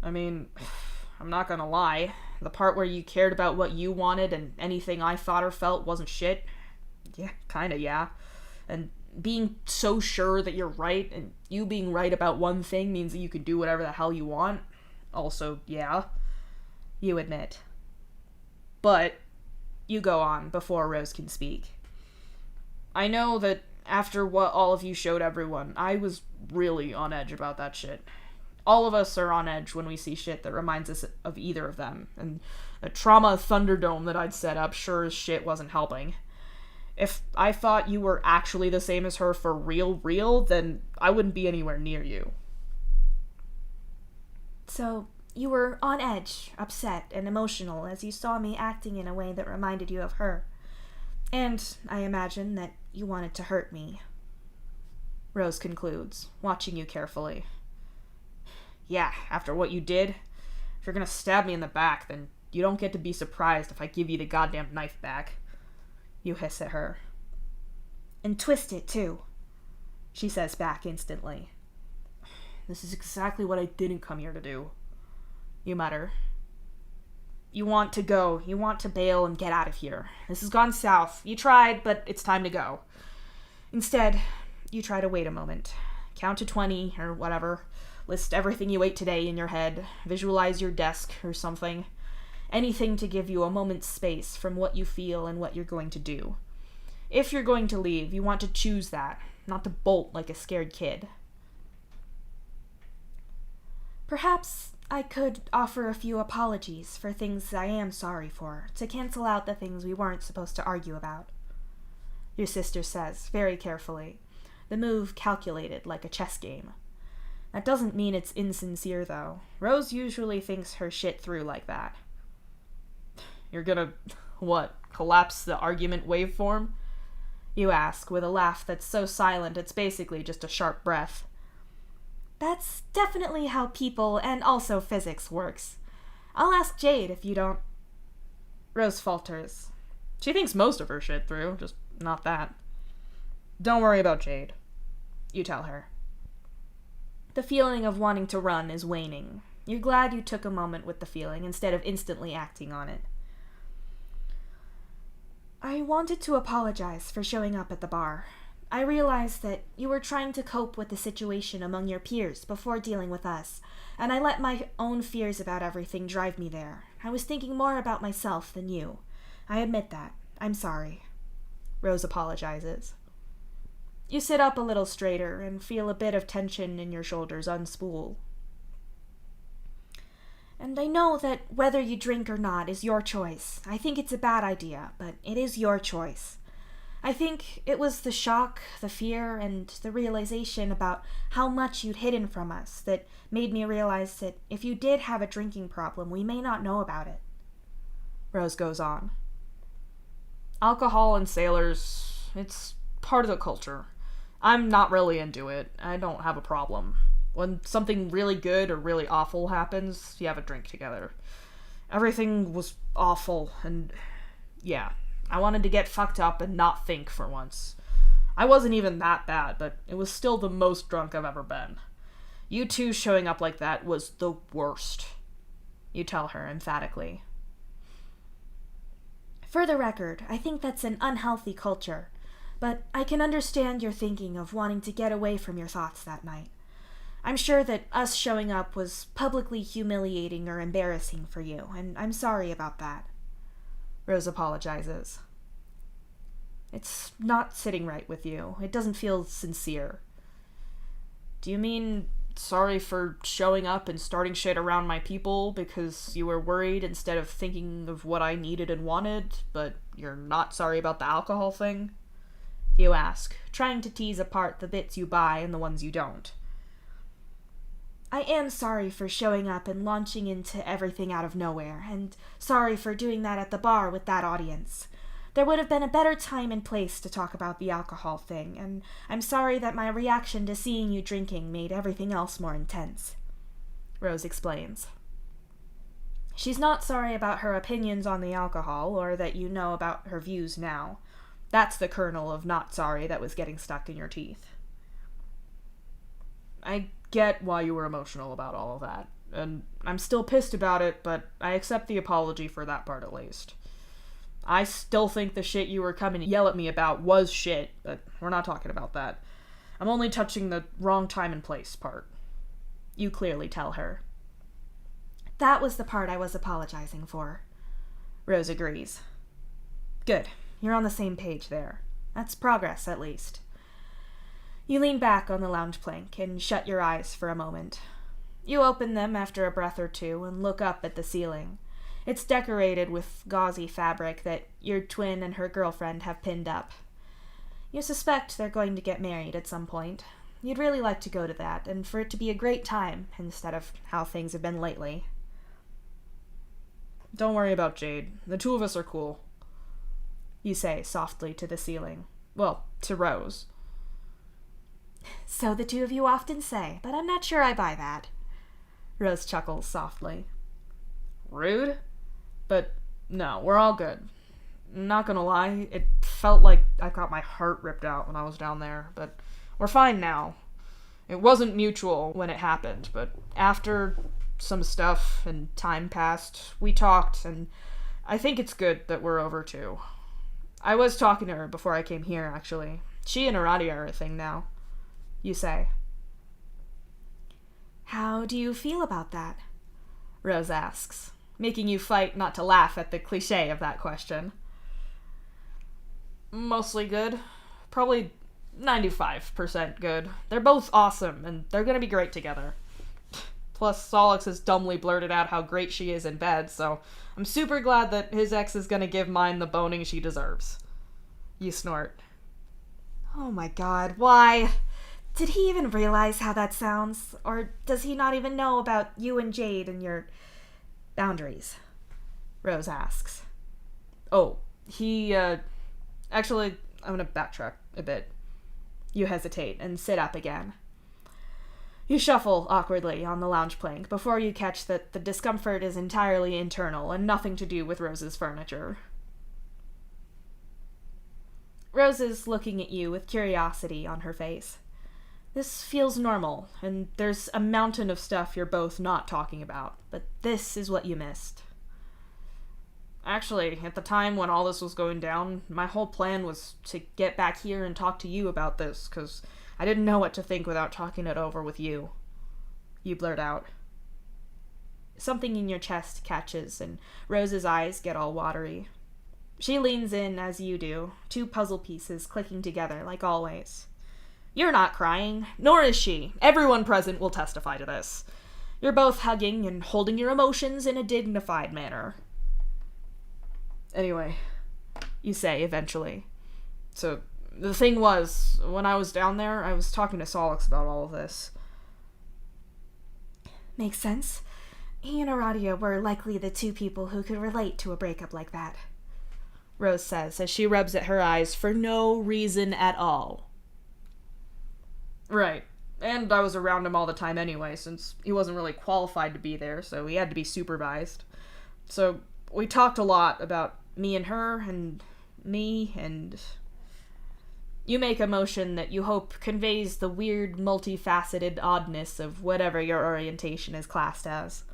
I mean, I'm not gonna lie. The part where you cared about what you wanted and anything I thought or felt wasn't shit. Yeah, kinda, yeah. And being so sure that you're right, and you being right about one thing means that you can do whatever the hell you want. Also, yeah. You admit. But you go on before Rose can speak. I know that after what all of you showed everyone, I was really on edge about that shit. All of us are on edge when we see shit that reminds us of either of them, and the trauma Thunderdome that I'd set up sure as shit wasn't helping. If I thought you were actually the same as her for real, then I wouldn't be anywhere near you. So, you were on edge, upset, and emotional as you saw me acting in a way that reminded you of her. And I imagine that you wanted to hurt me. Rose concludes, watching you carefully. Yeah, after what you did, if you're gonna stab me in the back, then you don't get to be surprised if I give you the goddamn knife back. You hiss at her. And twist it, too, she says back instantly. This is exactly what I didn't come here to do. You mutter. You want to go. You want to bail and get out of here. This has gone south. You tried, but it's time to go. Instead, you try to wait a moment. Count to 20, or whatever. List everything you ate today in your head. Visualize your desk or something. Anything to give you a moment's space from what you feel and what you're going to do. If you're going to leave, you want to choose that, not to bolt like a scared kid. Perhaps I could offer a few apologies for things I am sorry for, to cancel out the things we weren't supposed to argue about. Your sister says, very carefully, the move calculated like a chess game. That doesn't mean it's insincere, though. Rose usually thinks her shit through like that. You're gonna, what, collapse the argument waveform? You ask, with a laugh that's so silent it's basically just a sharp breath. That's definitely how people and also physics works. I'll ask Jade if you don't. Rose falters. She thinks most of her shit through, just not that. Don't worry about Jade, you tell her. The feeling of wanting to run is waning. You're glad you took a moment with the feeling instead of instantly acting on it. I wanted to apologize for showing up at the bar. I realized that you were trying to cope with the situation among your peers before dealing with us, and I let my own fears about everything drive me there. I was thinking more about myself than you. I admit that. I'm sorry. Rose apologizes. You sit up a little straighter and feel a bit of tension in your shoulders unspool. And I know that whether you drink or not is your choice. I think it's a bad idea, but it is your choice. I think it was the shock, the fear, and the realization about how much you'd hidden from us that made me realize that if you did have a drinking problem, we may not know about it. Rose goes on. Alcohol and sailors, it's part of the culture. I'm not really into it. I don't have a problem. When something really good or really awful happens, you have a drink together. Everything was awful, and yeah, I wanted to get fucked up and not think for once. I wasn't even that bad, but it was still the most drunk I've ever been. You two showing up like that was the worst, you tell her emphatically. For the record, I think that's an unhealthy culture, but I can understand your thinking of wanting to get away from your thoughts that night. I'm sure that us showing up was publicly humiliating or embarrassing for you, and I'm sorry about that. Rose apologizes. It's not sitting right with you. It doesn't feel sincere. Do you mean sorry for showing up and starting shit around my people because you were worried instead of thinking of what I needed and wanted, but you're not sorry about the alcohol thing? You ask, trying to tease apart the bits you buy and the ones you don't. I am sorry for showing up and launching into everything out of nowhere, and sorry for doing that at the bar with that audience. There would have been a better time and place to talk about the alcohol thing, and I'm sorry that my reaction to seeing you drinking made everything else more intense. Rose explains. She's not sorry about her opinions on the alcohol, or that you know about her views now. That's the kernel of not sorry that was getting stuck in your teeth. I get why you were emotional about all of that, and I'm still pissed about it, but I accept the apology for that part at least. I still think the shit you were coming to yell at me about was shit, but we're not talking about that. I'm only touching the wrong time and place part. You clearly tell her. That was the part I was apologizing for. Rose agrees. Good. You're on the same page there. That's progress, at least. You lean back on the lounge plank and shut your eyes for a moment. You open them after a breath or two and look up at the ceiling. It's decorated with gauzy fabric that your twin and her girlfriend have pinned up. You suspect they're going to get married at some point. You'd really like to go to that, and for it to be a great time, instead of how things have been lately. Don't worry about Jade. The two of us are cool. You say softly to the ceiling. Well, to Rose. So the two of you often say, but I'm not sure I buy that. Rose chuckles softly. Rude? But no, we're all good. Not gonna lie, it felt like I got my heart ripped out when I was down there, but we're fine now. It wasn't mutual when it happened, but after some stuff and time passed, we talked, and I think it's good that we're over too. I was talking to her before I came here, actually. She and Aradia are a thing now. You say. How do you feel about that? Rose asks, making you fight not to laugh at the cliché of that question. Mostly good. Probably 95% good. They're both awesome, and they're gonna be great together. Plus, Solix has dumbly blurted out how great she is in bed, so I'm super glad that his ex is gonna give mine the boning she deserves. You snort. Oh my god, why? Did he even realize how that sounds? Or does he not even know about you and Jade and your boundaries? Rose asks. Oh, he, actually, I'm gonna backtrack a bit. You hesitate and sit up again. You shuffle awkwardly on the lounge plank before you catch that the discomfort is entirely internal and nothing to do with Rose's furniture. Rose is looking at you with curiosity on her face. This feels normal, and there's a mountain of stuff you're both not talking about, but this is what you missed. Actually, at the time when all this was going down, my whole plan was to get back here and talk to you about this, 'cause I didn't know what to think without talking it over with you. You blurt out. Something in your chest catches, and Rose's eyes get all watery. She leans in as you do, two puzzle pieces clicking together like always. You're not crying, nor is she. Everyone present will testify to this. You're both hugging and holding your emotions in a dignified manner. Anyway, you say eventually. So, the thing was, when I was down there, I was talking to Solix about all of this. Makes sense. He and Aradia were likely the two people who could relate to a breakup like that. Rose says as she rubs at her eyes for no reason at all. Right. And I was around him all the time anyway, since he wasn't really qualified to be there, so he had to be supervised. So, we talked a lot about me and her, and me, and... You make a motion that you hope conveys the weird, multifaceted oddness of whatever your orientation is classed as.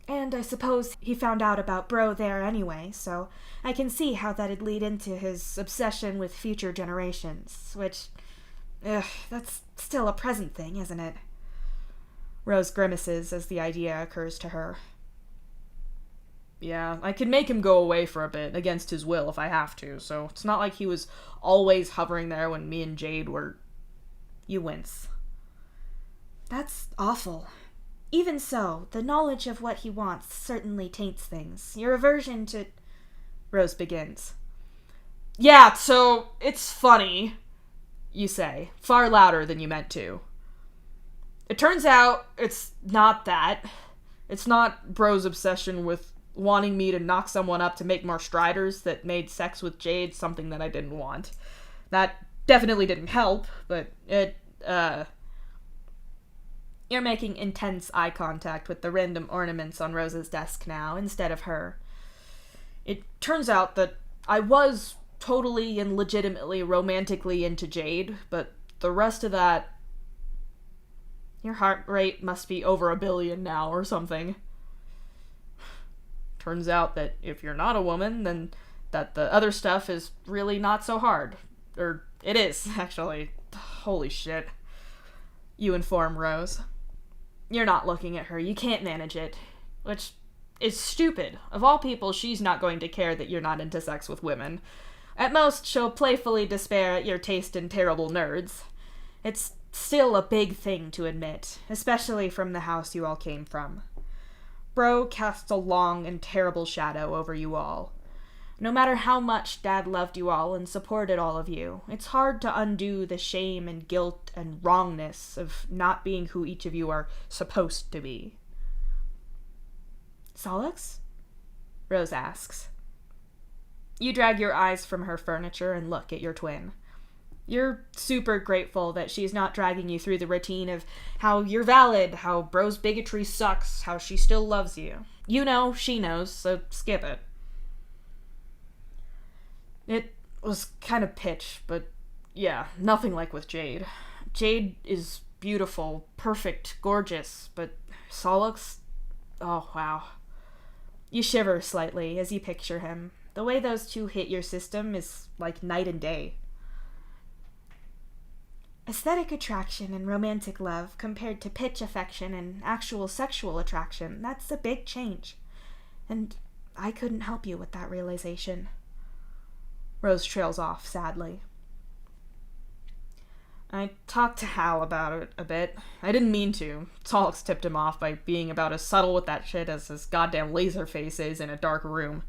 And I suppose he found out about Bro there anyway, so I can see how that'd lead into his obsession with future generations, which... that's still a present thing, isn't it? Rose grimaces as the idea occurs to her. Yeah, I could make him go away for a bit, against his will, if I have to, so it's not like he was always hovering there when me and Jade were... You wince. That's awful. Even so, the knowledge of what he wants certainly taints things. Your aversion to... Rose begins. Yeah, so it's funny, you say, far louder than you meant to. It turns out it's not that. It's not Bro's obsession with wanting me to knock someone up to make more striders that made sex with Jade something that I didn't want. That definitely didn't help, but it, You're making intense eye contact with the random ornaments on Rose's desk now, instead of her. It turns out that I was totally and legitimately romantically into Jade, but the rest of that... Your heart rate must be over 1 billion now or something. Turns out that if you're not a woman, then that the other stuff is really not so hard. Or it is, actually. Holy shit. You inform Rose. You're not looking at her. You can't manage it. Which is stupid. Of all people, she's not going to care that you're not into sex with women. At most, she'll playfully despair at your taste in terrible nerds. It's still a big thing to admit, especially from the house you all came from. Bro casts a long and terrible shadow over you all. No matter how much Dad loved you all and supported all of you, it's hard to undo the shame and guilt and wrongness of not being who each of you are supposed to be. Solix? Rose asks. You drag your eyes from her furniture and look at your twin. You're super grateful that she's not dragging you through the routine of how you're valid, how Bro's bigotry sucks, how she still loves you. You know, she knows, so skip it. It was kind of pitch, but yeah, nothing like with Jade. Jade is beautiful, perfect, gorgeous, but Solix... Oh, wow. You shiver slightly as you picture him. The way those two hit your system is like night and day. Aesthetic attraction and romantic love compared to pitch affection and actual sexual attraction, that's a big change. And I couldn't help you with that realization. Rose trails off sadly. I talked to Hal about it a bit. I didn't mean to. Solix tipped him off by being about as subtle with that shit as his goddamn laser face is in a dark room.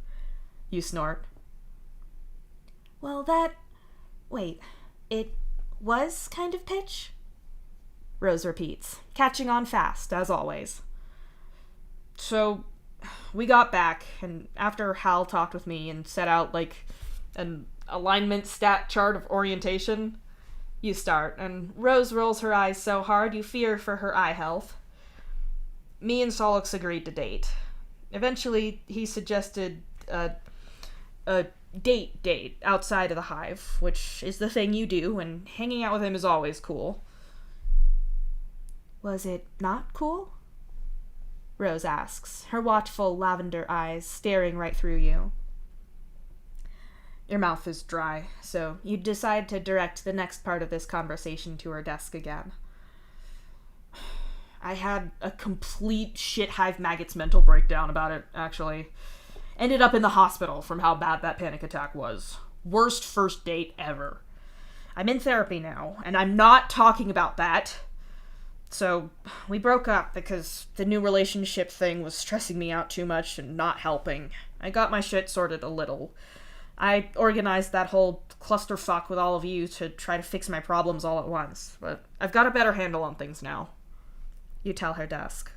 You snort. Well, wait, it was kind of pitch? Rose repeats, catching on fast, as always. So, we got back, and after Hal talked with me and set out, like, an alignment stat chart of orientation, you start, and Rose rolls her eyes so hard you fear for her eye health. Me and Solix agreed to date. Eventually, he suggested a date outside of the hive, which is the thing you do, and hanging out with him is always cool. Was it not cool? Rose asks, her watchful lavender eyes staring right through you. Your mouth is dry, so you decide to direct the next part of this conversation to her desk again. I had a complete shit hive maggots mental breakdown about it, actually. Ended up in the hospital from how bad that panic attack was. Worst first date ever. I'm in therapy now, and I'm not talking about that. So, we broke up because the new relationship thing was stressing me out too much and not helping. I got my shit sorted a little. I organized that whole clusterfuck with all of you to try to fix my problems all at once, but I've got a better handle on things now. You tell her desk.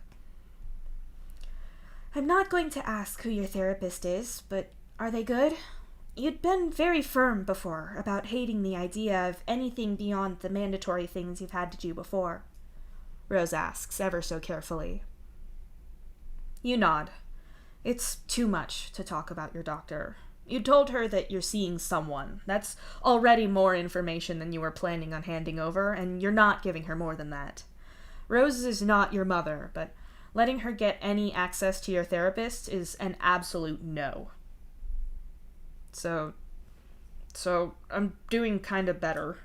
I'm not going to ask who your therapist is, but are they good? You'd been very firm before about hating the idea of anything beyond the mandatory things you've had to do before. Rose asks, ever so carefully. You nod. It's too much to talk about your doctor. You told her that you're seeing someone. That's already more information than you were planning on handing over, and you're not giving her more than that. Rose is not your mother, but letting her get any access to your therapist is an absolute no. So I'm doing kind of better,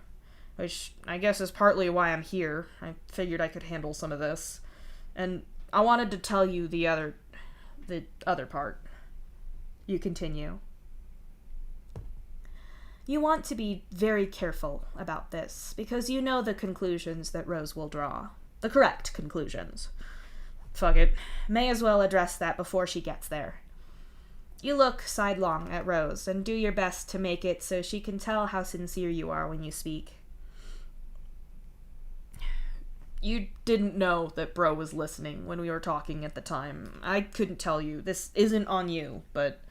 which I guess is partly why I'm here. I figured I could handle some of this. And I wanted to tell you the other part. You continue. You want to be very careful about this, because you know the conclusions that Rose will draw. The correct conclusions. Fuck it. May as well address that before she gets there. You look sidelong at Rose and do your best to make it so she can tell how sincere you are when you speak. You didn't know that bro was listening when we were talking at the time. I couldn't tell you. This isn't on you, but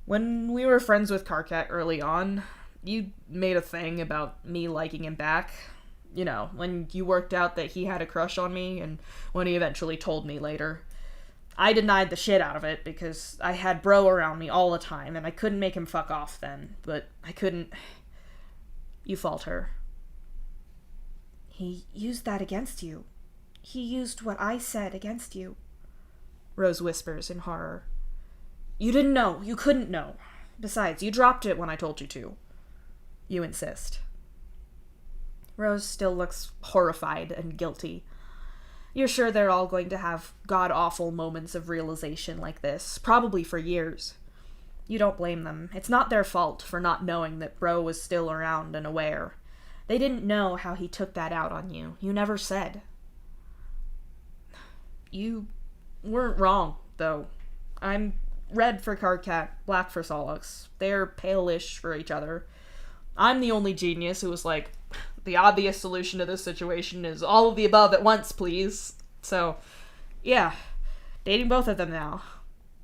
when we were friends with Karkat early on, you made a thing about me liking him back. You know, when you worked out that he had a crush on me, and when he eventually told me later. I denied the shit out of it because I had bro around me all the time, and I couldn't make him fuck off then, but I couldn't... You falter. He used that against you. He used what I said against you. Rose whispers in horror. You didn't know. You couldn't know. Besides, you dropped it when I told you to. You insist. Rose still looks horrified and guilty. You're sure they're all going to have god-awful moments of realization like this, probably for years. You don't blame them. It's not their fault for not knowing that bro was still around and aware. They didn't know how he took that out on you. You never said. You weren't wrong, though. I'm red for Karkat, black for Solix. They're pale-ish for each other. I'm the only genius who was like, the obvious solution to this situation is all of the above at once, please. So, yeah, dating both of them now.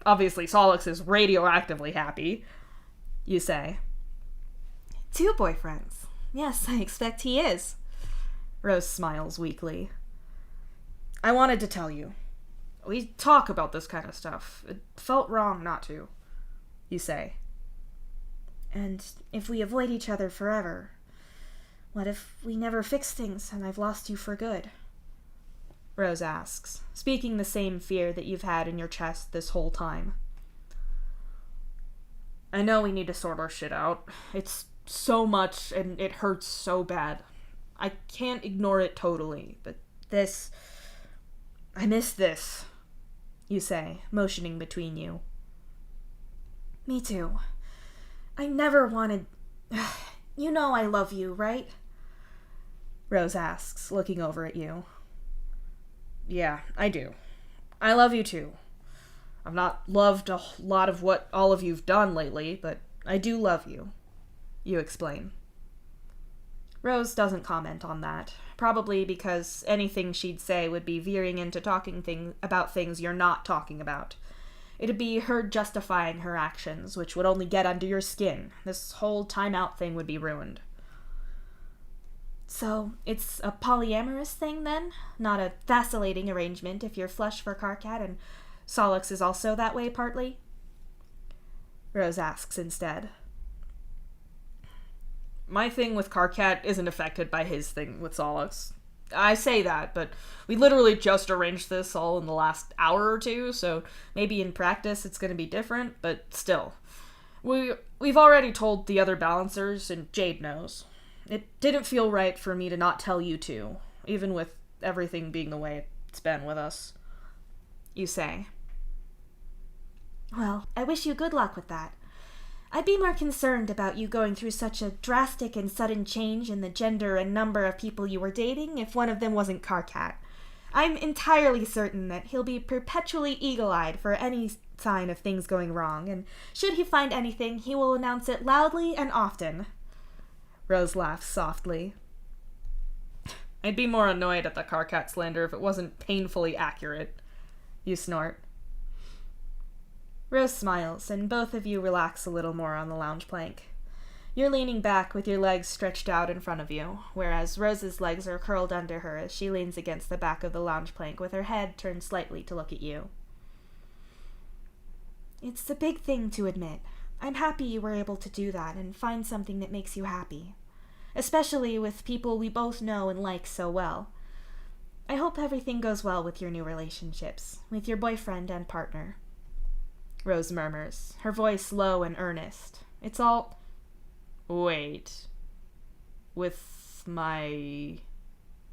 Obviously, Solix is radioactively happy, you say. 2 boyfriends. Yes, I expect he is. Rose smiles weakly. I wanted to tell you. We talk about this kind of stuff. It felt wrong not to, you say. And if we avoid each other forever, what if we never fix things and I've lost you for good? Rose asks, speaking the same fear that you've had in your chest this whole time. I know we need to sort our shit out. It's so much and it hurts so bad. I can't ignore it totally, but this... I miss this, you say, motioning between you. Me too. I never wanted... You know I love you, right? Rose asks, looking over at you. Yeah, I do. I love you too. I've not loved a lot of what all of you've done lately, but I do love you, you explain. Rose doesn't comment on that, probably because anything she'd say would be veering into talking about things you're not talking about. It'd be her justifying her actions, which would only get under your skin. This whole time-out thing would be ruined. So, it's a polyamorous thing, then? Not a vacillating arrangement if you're flush for Karkat and Solix is also that way partly? Rose asks instead. My thing with Karkat isn't affected by his thing with Solix. I say that, but we literally just arranged this all in the last hour or two, so maybe in practice it's going to be different, but still. We've already told the other balancers, and Jade knows. It didn't feel right for me to not tell you two, even with everything being the way it's been with us. You say. Well, I wish you good luck with that. I'd be more concerned about you going through such a drastic and sudden change in the gender and number of people you were dating if one of them wasn't Karkat. I'm entirely certain that he'll be perpetually eagle-eyed for any sign of things going wrong, and should he find anything, he will announce it loudly and often. Rose laughs softly. I'd be more annoyed at the Karkat slander if it wasn't painfully accurate. You snort. Rose smiles, and both of you relax a little more on the lounge plank. You're leaning back with your legs stretched out in front of you, whereas Rose's legs are curled under her as she leans against the back of the lounge plank with her head turned slightly to look at you. It's a big thing to admit. I'm happy you were able to do that and find something that makes you happy. Especially with people we both know and like so well. I hope everything goes well with your new relationships, with your boyfriend and partner. Rose murmurs, her voice low and earnest. It's all... Wait. With my...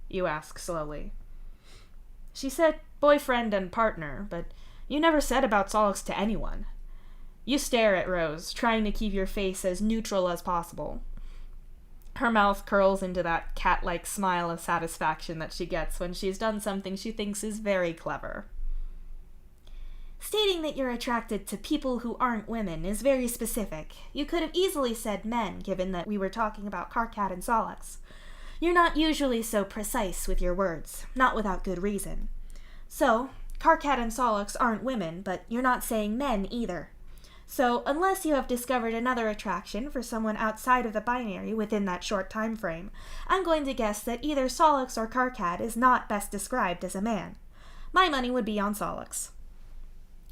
You ask slowly. She said boyfriend and partner, but you never said about Solix to anyone. You stare at Rose, trying to keep your face as neutral as possible. Her mouth curls into that cat-like smile of satisfaction that she gets when she's done something she thinks is very clever. Stating that you're attracted to people who aren't women is very specific. You could have easily said men, given that we were talking about Karkat and Solix. You're not usually so precise with your words, not without good reason. So, Karkat and Solix aren't women, but you're not saying men either. So, unless you have discovered another attraction for someone outside of the binary within that short time frame, I'm going to guess that either Solix or Karkat is not best described as a man. My money would be on Solix.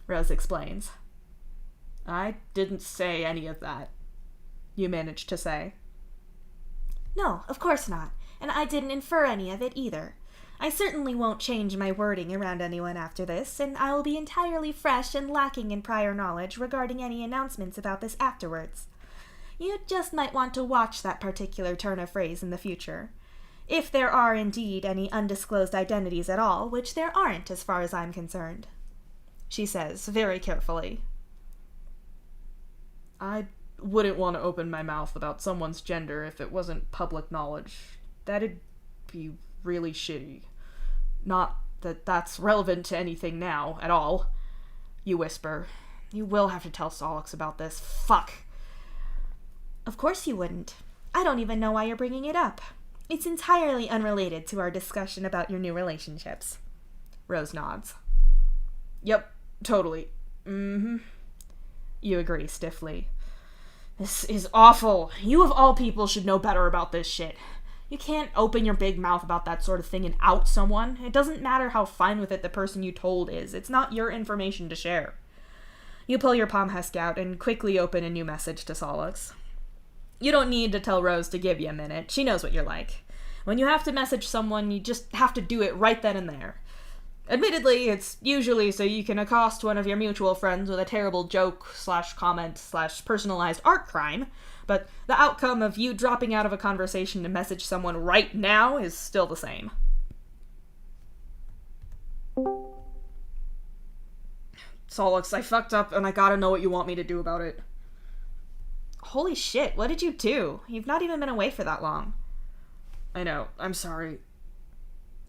Rose explains. I didn't say any of that, you managed to say. No, of course not, and I didn't infer any of it either. I certainly won't change my wording around anyone after this, and I will be entirely fresh and lacking in prior knowledge regarding any announcements about this afterwards. You just might want to watch that particular turn of phrase in the future. If there are indeed any undisclosed identities at all, which there aren't as far as I'm concerned. She says, very carefully. I wouldn't want to open my mouth about someone's gender if it wasn't public knowledge. That'd be really shitty. Not that that's relevant to anything now, at all. You whisper. You will have to tell Solix about this. Fuck. Of course you wouldn't. I don't even know why you're bringing it up. It's entirely unrelated to our discussion about your new relationships. Rose nods. Yep, totally. Mm-hmm. You agree stiffly. This is awful. You of all people should know better about this shit. You can't open your big mouth about that sort of thing and out someone. It doesn't matter how fine with it the person you told is. It's not your information to share. You pull your palm husk out and quickly open a new message to Solix. You don't need to tell Rose to give you a minute. She knows what you're like. When you have to message someone, you just have to do it right then and there. Admittedly, it's usually so you can accost one of your mutual friends with a terrible joke / comment / personalized art crime, but the outcome of you dropping out of a conversation to message someone right now is still the same. Solix, I fucked up and I gotta know what you want me to do about it. Holy shit, what did you do? You've not even been away for that long. I know, I'm sorry.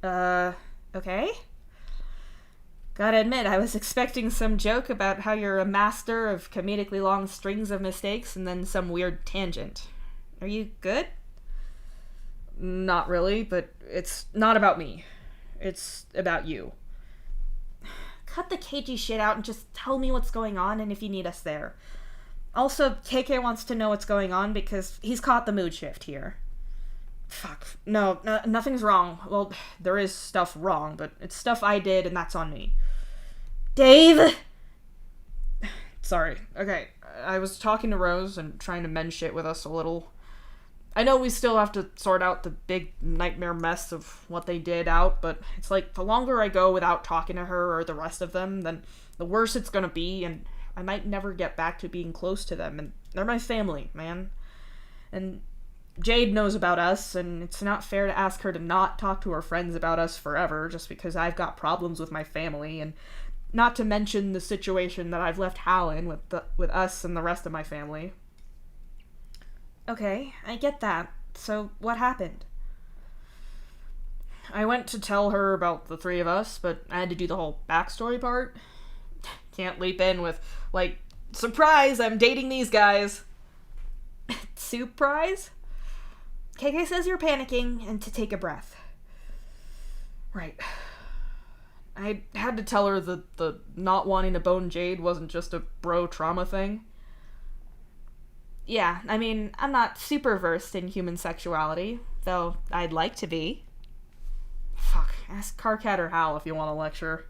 Okay? Gotta admit, I was expecting some joke about how you're a master of comedically long strings of mistakes and then some weird tangent. Are you good? Not really, but it's not about me. It's about you. Cut the cagey shit out and just tell me what's going on and if you need us there. Also, KK wants to know what's going on because he's caught the mood shift here. Fuck. No, nothing's wrong. Well, there is stuff wrong, but it's stuff I did and that's on me. Dave! Sorry. Okay, I was talking to Rose and trying to mend shit with us a little. I know we still have to sort out the big nightmare mess of what they did out, but it's like the longer I go without talking to her or the rest of them, then the worse it's gonna be, and I might never get back to being close to them, and they're my family, man. And Jade knows about us, and it's not fair to ask her to not talk to her friends about us forever just because I've got problems with my family, and not to mention the situation that I've left Hal in with us and the rest of my family. Okay, I get that. So, what happened? I went to tell her about the three of us, but I had to do the whole backstory part. Can't leap in with, like, surprise, I'm dating these guys. Surprise? KK says you're panicking and to take a breath. Right. I had to tell her that the not wanting to bone Jade wasn't just a bro trauma thing. Yeah, I mean, I'm not super versed in human sexuality, though I'd like to be. Fuck, ask Karkat or Hal if you want a lecture.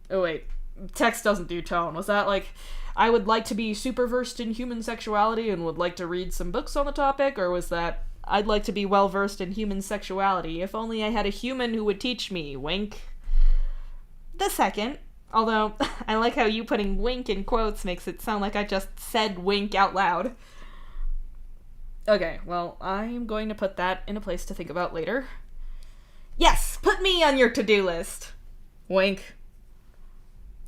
Oh wait, text doesn't do tone. Was that like, I would like to be super versed in human sexuality and would like to read some books on the topic, or was that, I'd like to be well versed in human sexuality if only I had a human who would teach me, wink? The second, although I like how you putting wink in quotes makes it sound like I just said wink out loud. Okay, well, I'm going to put that in a place to think about later. Yes, put me on your to-do list. Wink.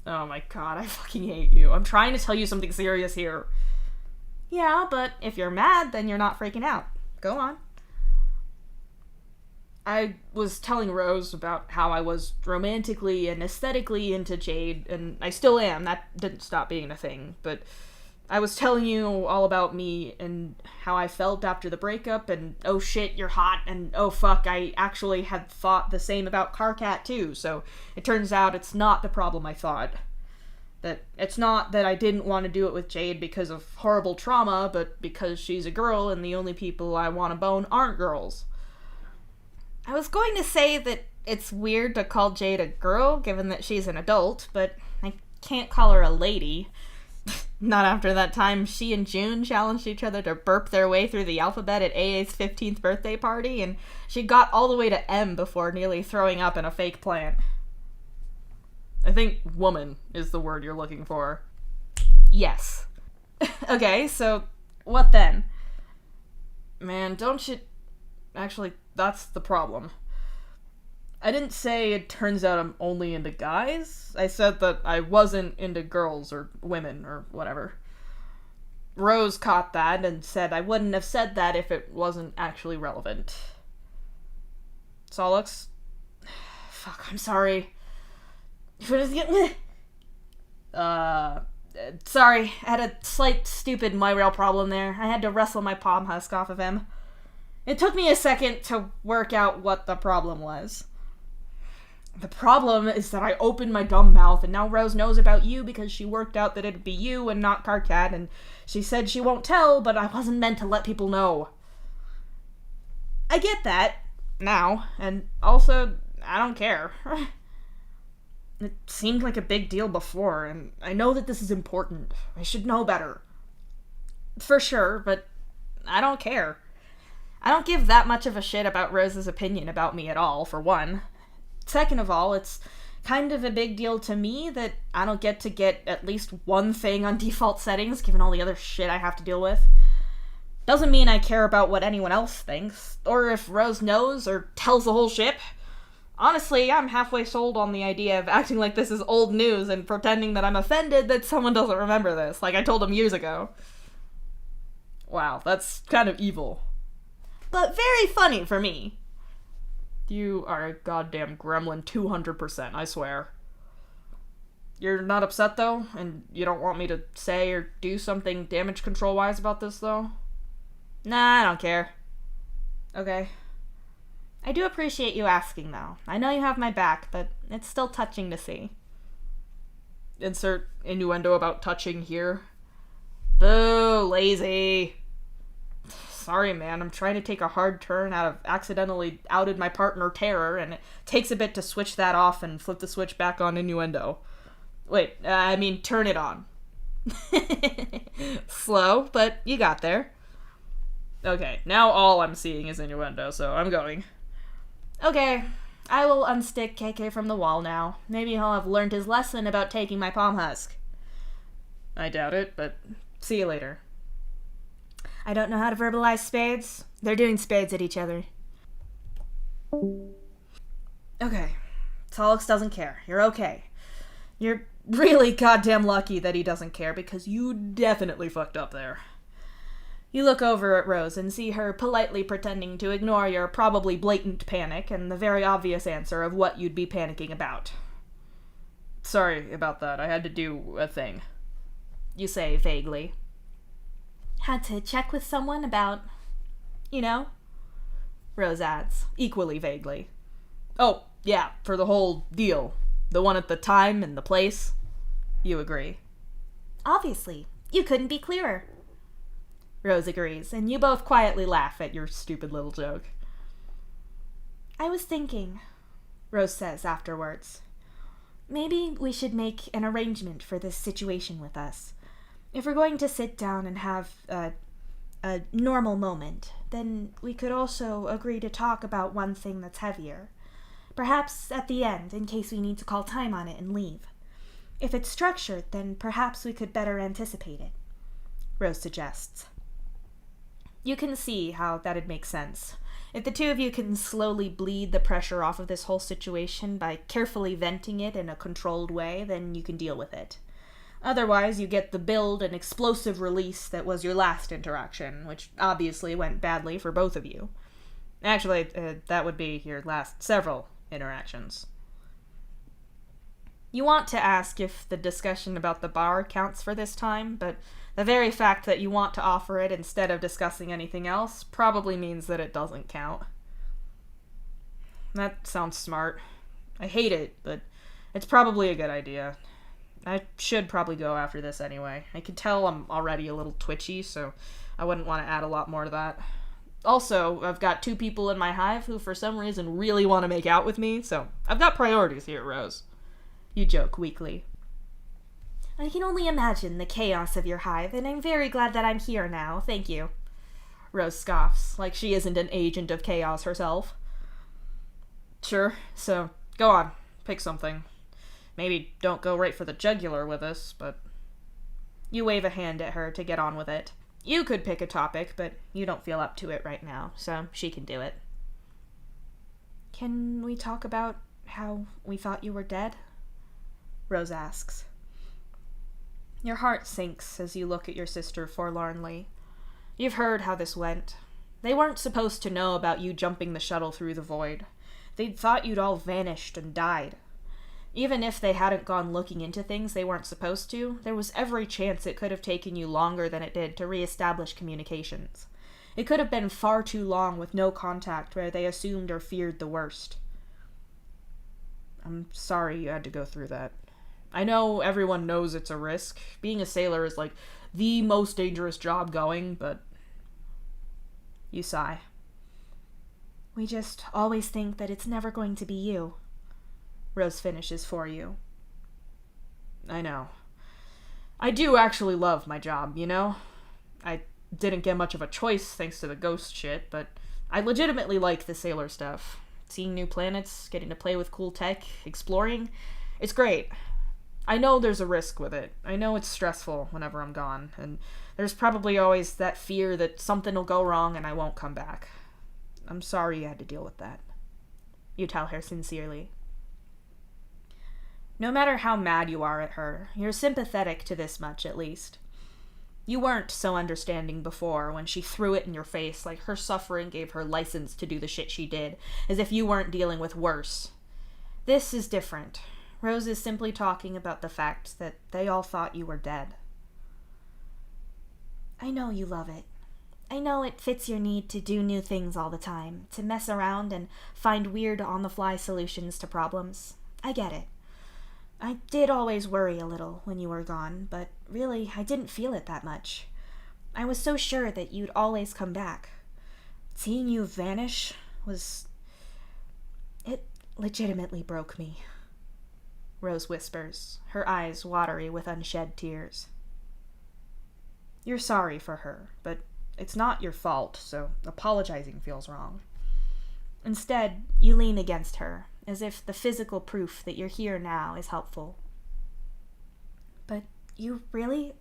Oh my god, I fucking hate you. I'm trying to tell you something serious here. Yeah, but if you're mad, then you're not freaking out. Go on. I was telling Rose about how I was romantically and aesthetically into Jade, and I still am. That didn't stop being a thing, but I was telling you all about me and how I felt after the breakup, and oh shit, you're hot, and oh fuck, I actually had thought the same about Carcat too, so it turns out it's not the problem I thought. That it's not that I didn't want to do it with Jade because of horrible trauma, but because she's a girl and the only people I want to bone aren't girls. I was going to say that it's weird to call Jade a girl, given that she's an adult, but I can't call her a lady. Not after that time she and June challenged each other to burp their way through the alphabet at AA's 15th birthday party, and she got all the way to M before nearly throwing up in a fake plant. I think woman is the word you're looking for. Yes. Okay, so what then? Man, don't you... Actually, that's the problem. I didn't say it turns out I'm only into guys. I said that I wasn't into girls or women or whatever. Rose caught that and said I wouldn't have said that if it wasn't actually relevant. Solix? Fuck, I'm sorry. Sorry, I had a slight stupid my-rail problem there. I had to wrestle my palm husk off of him. It took me a second to work out what the problem was. The problem is that I opened my dumb mouth, and now Rose knows about you because she worked out that it'd be you and not Carcat, and she said she won't tell, but I wasn't meant to let people know. I get that, now, and also, I don't care. It seemed like a big deal before, and I know that this is important. I should know better. For sure, but I don't care. I don't give that much of a shit about Rose's opinion about me at all, for one. Second of all, it's kind of a big deal to me that I don't get to get at least one thing on default settings, given all the other shit I have to deal with. Doesn't mean I care about what anyone else thinks, or if Rose knows or tells the whole ship. Honestly, I'm halfway sold on the idea of acting like this is old news and pretending that I'm offended that someone doesn't remember this, like I told him years ago. Wow, that's kind of evil. But very funny for me. You are a goddamn gremlin 200%, I swear. You're not upset, though? And you don't want me to say or do something damage control-wise about this, though? Nah, I don't care. Okay. I do appreciate you asking, though. I know you have my back, but it's still touching to see. Insert innuendo about touching here. Boo, lazy. Sorry, man, I'm trying to take a hard turn out of accidentally outed my partner Terror, and it takes a bit to switch that off and flip the switch back on innuendo. Wait, I mean turn it on. Slow, but you got there. Okay, now all I'm seeing is innuendo, so I'm going. Okay, I will unstick KK from the wall now. Maybe he'll have learned his lesson about taking my palm husk. I doubt it, but see you later. I don't know how to verbalize spades. They're doing spades at each other. Okay. Solix doesn't care. You're okay. You're really goddamn lucky that he doesn't care, because you definitely fucked up there. You look over at Rose and see her politely pretending to ignore your probably blatant panic and the very obvious answer of what you'd be panicking about. Sorry about that. I had to do a thing. You say vaguely. Had to check with someone about, you know? Rose adds, equally vaguely. Oh, yeah, for the whole deal. The one at the time and the place. You agree. Obviously. You couldn't be clearer. Rose agrees, and you both quietly laugh at your stupid little joke. I was thinking, Rose says afterwards, maybe we should make an arrangement for this situation with us. If we're going to sit down and have a normal moment, then we could also agree to talk about one thing that's heavier. Perhaps at the end, in case we need to call time on it and leave. If it's structured, then perhaps we could better anticipate it, Rose suggests. You can see how that'd make sense. If the two of you can slowly bleed the pressure off of this whole situation by carefully venting it in a controlled way, then you can deal with it. Otherwise, you get the build and explosive release that was your last interaction, which obviously went badly for both of you. Actually, that would be your last several interactions. You want to ask if the discussion about the bar counts for this time, but the very fact that you want to offer it instead of discussing anything else probably means that it doesn't count. That sounds smart. I hate it, but it's probably a good idea. I should probably go after this anyway. I can tell I'm already a little twitchy, so I wouldn't want to add a lot more to that. Also, I've got 2 people in my hive who for some reason really want to make out with me, so I've got priorities here, Rose. You joke weakly. I can only imagine the chaos of your hive, and I'm very glad that I'm here now, thank you. Rose scoffs, like she isn't an agent of chaos herself. Sure, so go on, pick something. Maybe don't go right for the jugular with us, but... You wave a hand at her to get on with it. You could pick a topic, but you don't feel up to it right now, so she can do it. Can we talk about how we thought you were dead? Rose asks. Your heart sinks as you look at your sister forlornly. You've heard how this went. They weren't supposed to know about you jumping the shuttle through the void. They'd thought you'd all vanished and died. Even if they hadn't gone looking into things they weren't supposed to, there was every chance it could have taken you longer than it did to reestablish communications. It could have been far too long with no contact where they assumed or feared the worst. I'm sorry you had to go through that. I know everyone knows it's a risk. Being a sailor is like the most dangerous job going, but... You sigh. We just always think that it's never going to be you. Rose finishes for you. I know. I do actually love my job, you know? I didn't get much of a choice thanks to the ghost shit, but I legitimately like the sailor stuff. Seeing new planets, getting to play with cool tech, exploring, it's great. I know there's a risk with it. I know it's stressful whenever I'm gone, and there's probably always that fear that something will go wrong and I won't come back. I'm sorry you had to deal with that. You tell her sincerely. No matter how mad you are at her, you're sympathetic to this much, at least. You weren't so understanding before when she threw it in your face like her suffering gave her license to do the shit she did, as if you weren't dealing with worse. This is different. Rose is simply talking about the fact that they all thought you were dead. I know you love it. I know it fits your need to do new things all the time, to mess around and find weird on-the-fly solutions to problems. I get it. I did always worry a little when you were gone, but really, I didn't feel it that much. I was so sure that you'd always come back. Seeing you vanish it legitimately broke me. Rose whispers, her eyes watery with unshed tears. You're sorry for her, but it's not your fault, so apologizing feels wrong. Instead, you lean against her, as if the physical proof that you're here now is helpful. But you really...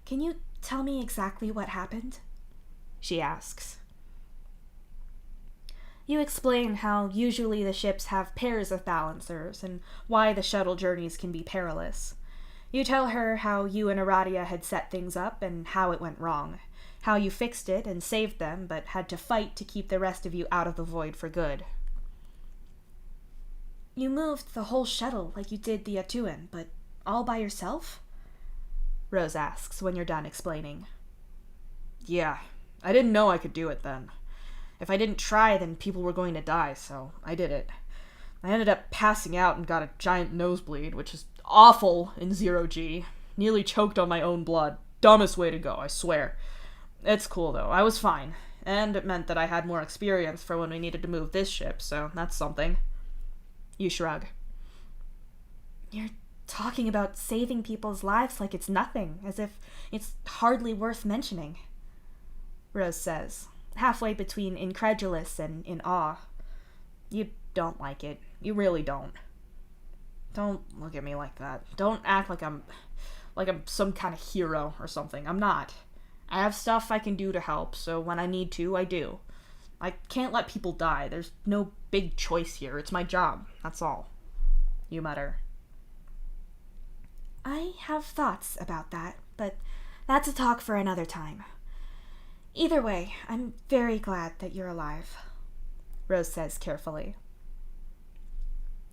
Can you tell me exactly what happened? She asks. You explain how usually the ships have pairs of balancers and why the shuttle journeys can be perilous. You tell her how you and Aradia had set things up and how it went wrong, how you fixed it and saved them but had to fight to keep the rest of you out of the void for good. You moved the whole shuttle like you did the Atuan, but all by yourself? Rose asks when you're done explaining. Yeah, I didn't know I could do it then. If I didn't try, then people were going to die, so I did it. I ended up passing out and got a giant nosebleed, which is awful in 0G. Nearly choked on my own blood. Dumbest way to go, I swear. It's cool, though. I was fine. And it meant that I had more experience for when we needed to move this ship, so that's something. You shrug. You're talking about saving people's lives like it's nothing, as if it's hardly worth mentioning, Rose says, halfway between incredulous and in awe. You don't like it. You really don't. Don't look at me like that. Don't act like I'm some kind of hero or something. I'm not. I have stuff I can do to help, so when I need to, I do. I can't let people die. There's no big choice here. It's my job. That's all. You mutter. I have thoughts about that, but that's a talk for another time. Either way, I'm very glad that you're alive. Rose says carefully.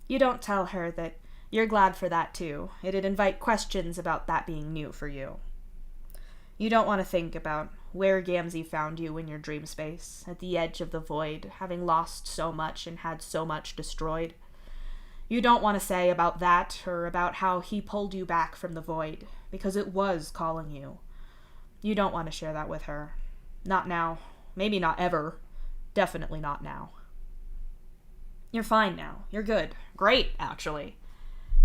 You don't tell her that you're glad for that too. It'd invite questions about that being new for you. You don't want to think about where Gamzee found you in your dream space, at the edge of the void, having lost so much and had so much destroyed. You don't want to say about that or about how he pulled you back from the void, because it was calling you. You don't want to share that with her. Not now. Maybe not ever. Definitely not now. You're fine now. You're good. Great, actually.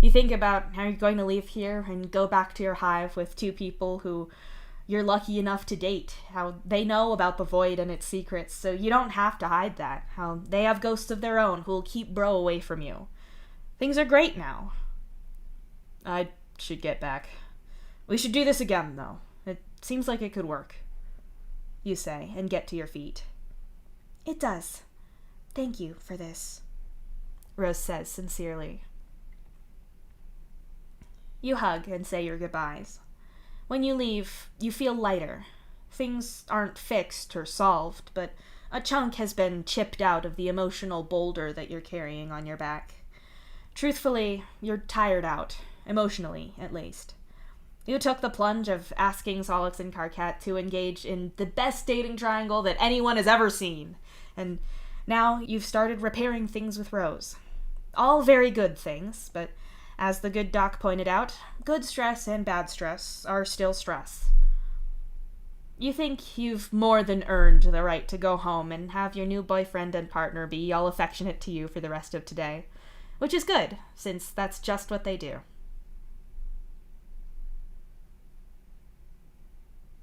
You think about how you're going to leave here and go back to your hive with two people who you're lucky enough to date, how they know about the void and its secrets, so you don't have to hide that, how they have ghosts of their own who'll keep Bro away from you. Things are great now. I should get back. We should do this again, though. It seems like it could work. You say, and get to your feet. It does. Thank you for this, Rose says sincerely. You hug and say your goodbyes. When you leave, you feel lighter. Things aren't fixed or solved, but a chunk has been chipped out of the emotional boulder that you're carrying on your back. Truthfully, you're tired out, emotionally at least. You took the plunge of asking Solix and Karkat to engage in the best dating triangle that anyone has ever seen, and now you've started repairing things with Rose. All very good things, but as the good doc pointed out, good stress and bad stress are still stress. You think you've more than earned the right to go home and have your new boyfriend and partner be all affectionate to you for the rest of today, which is good, since that's just what they do.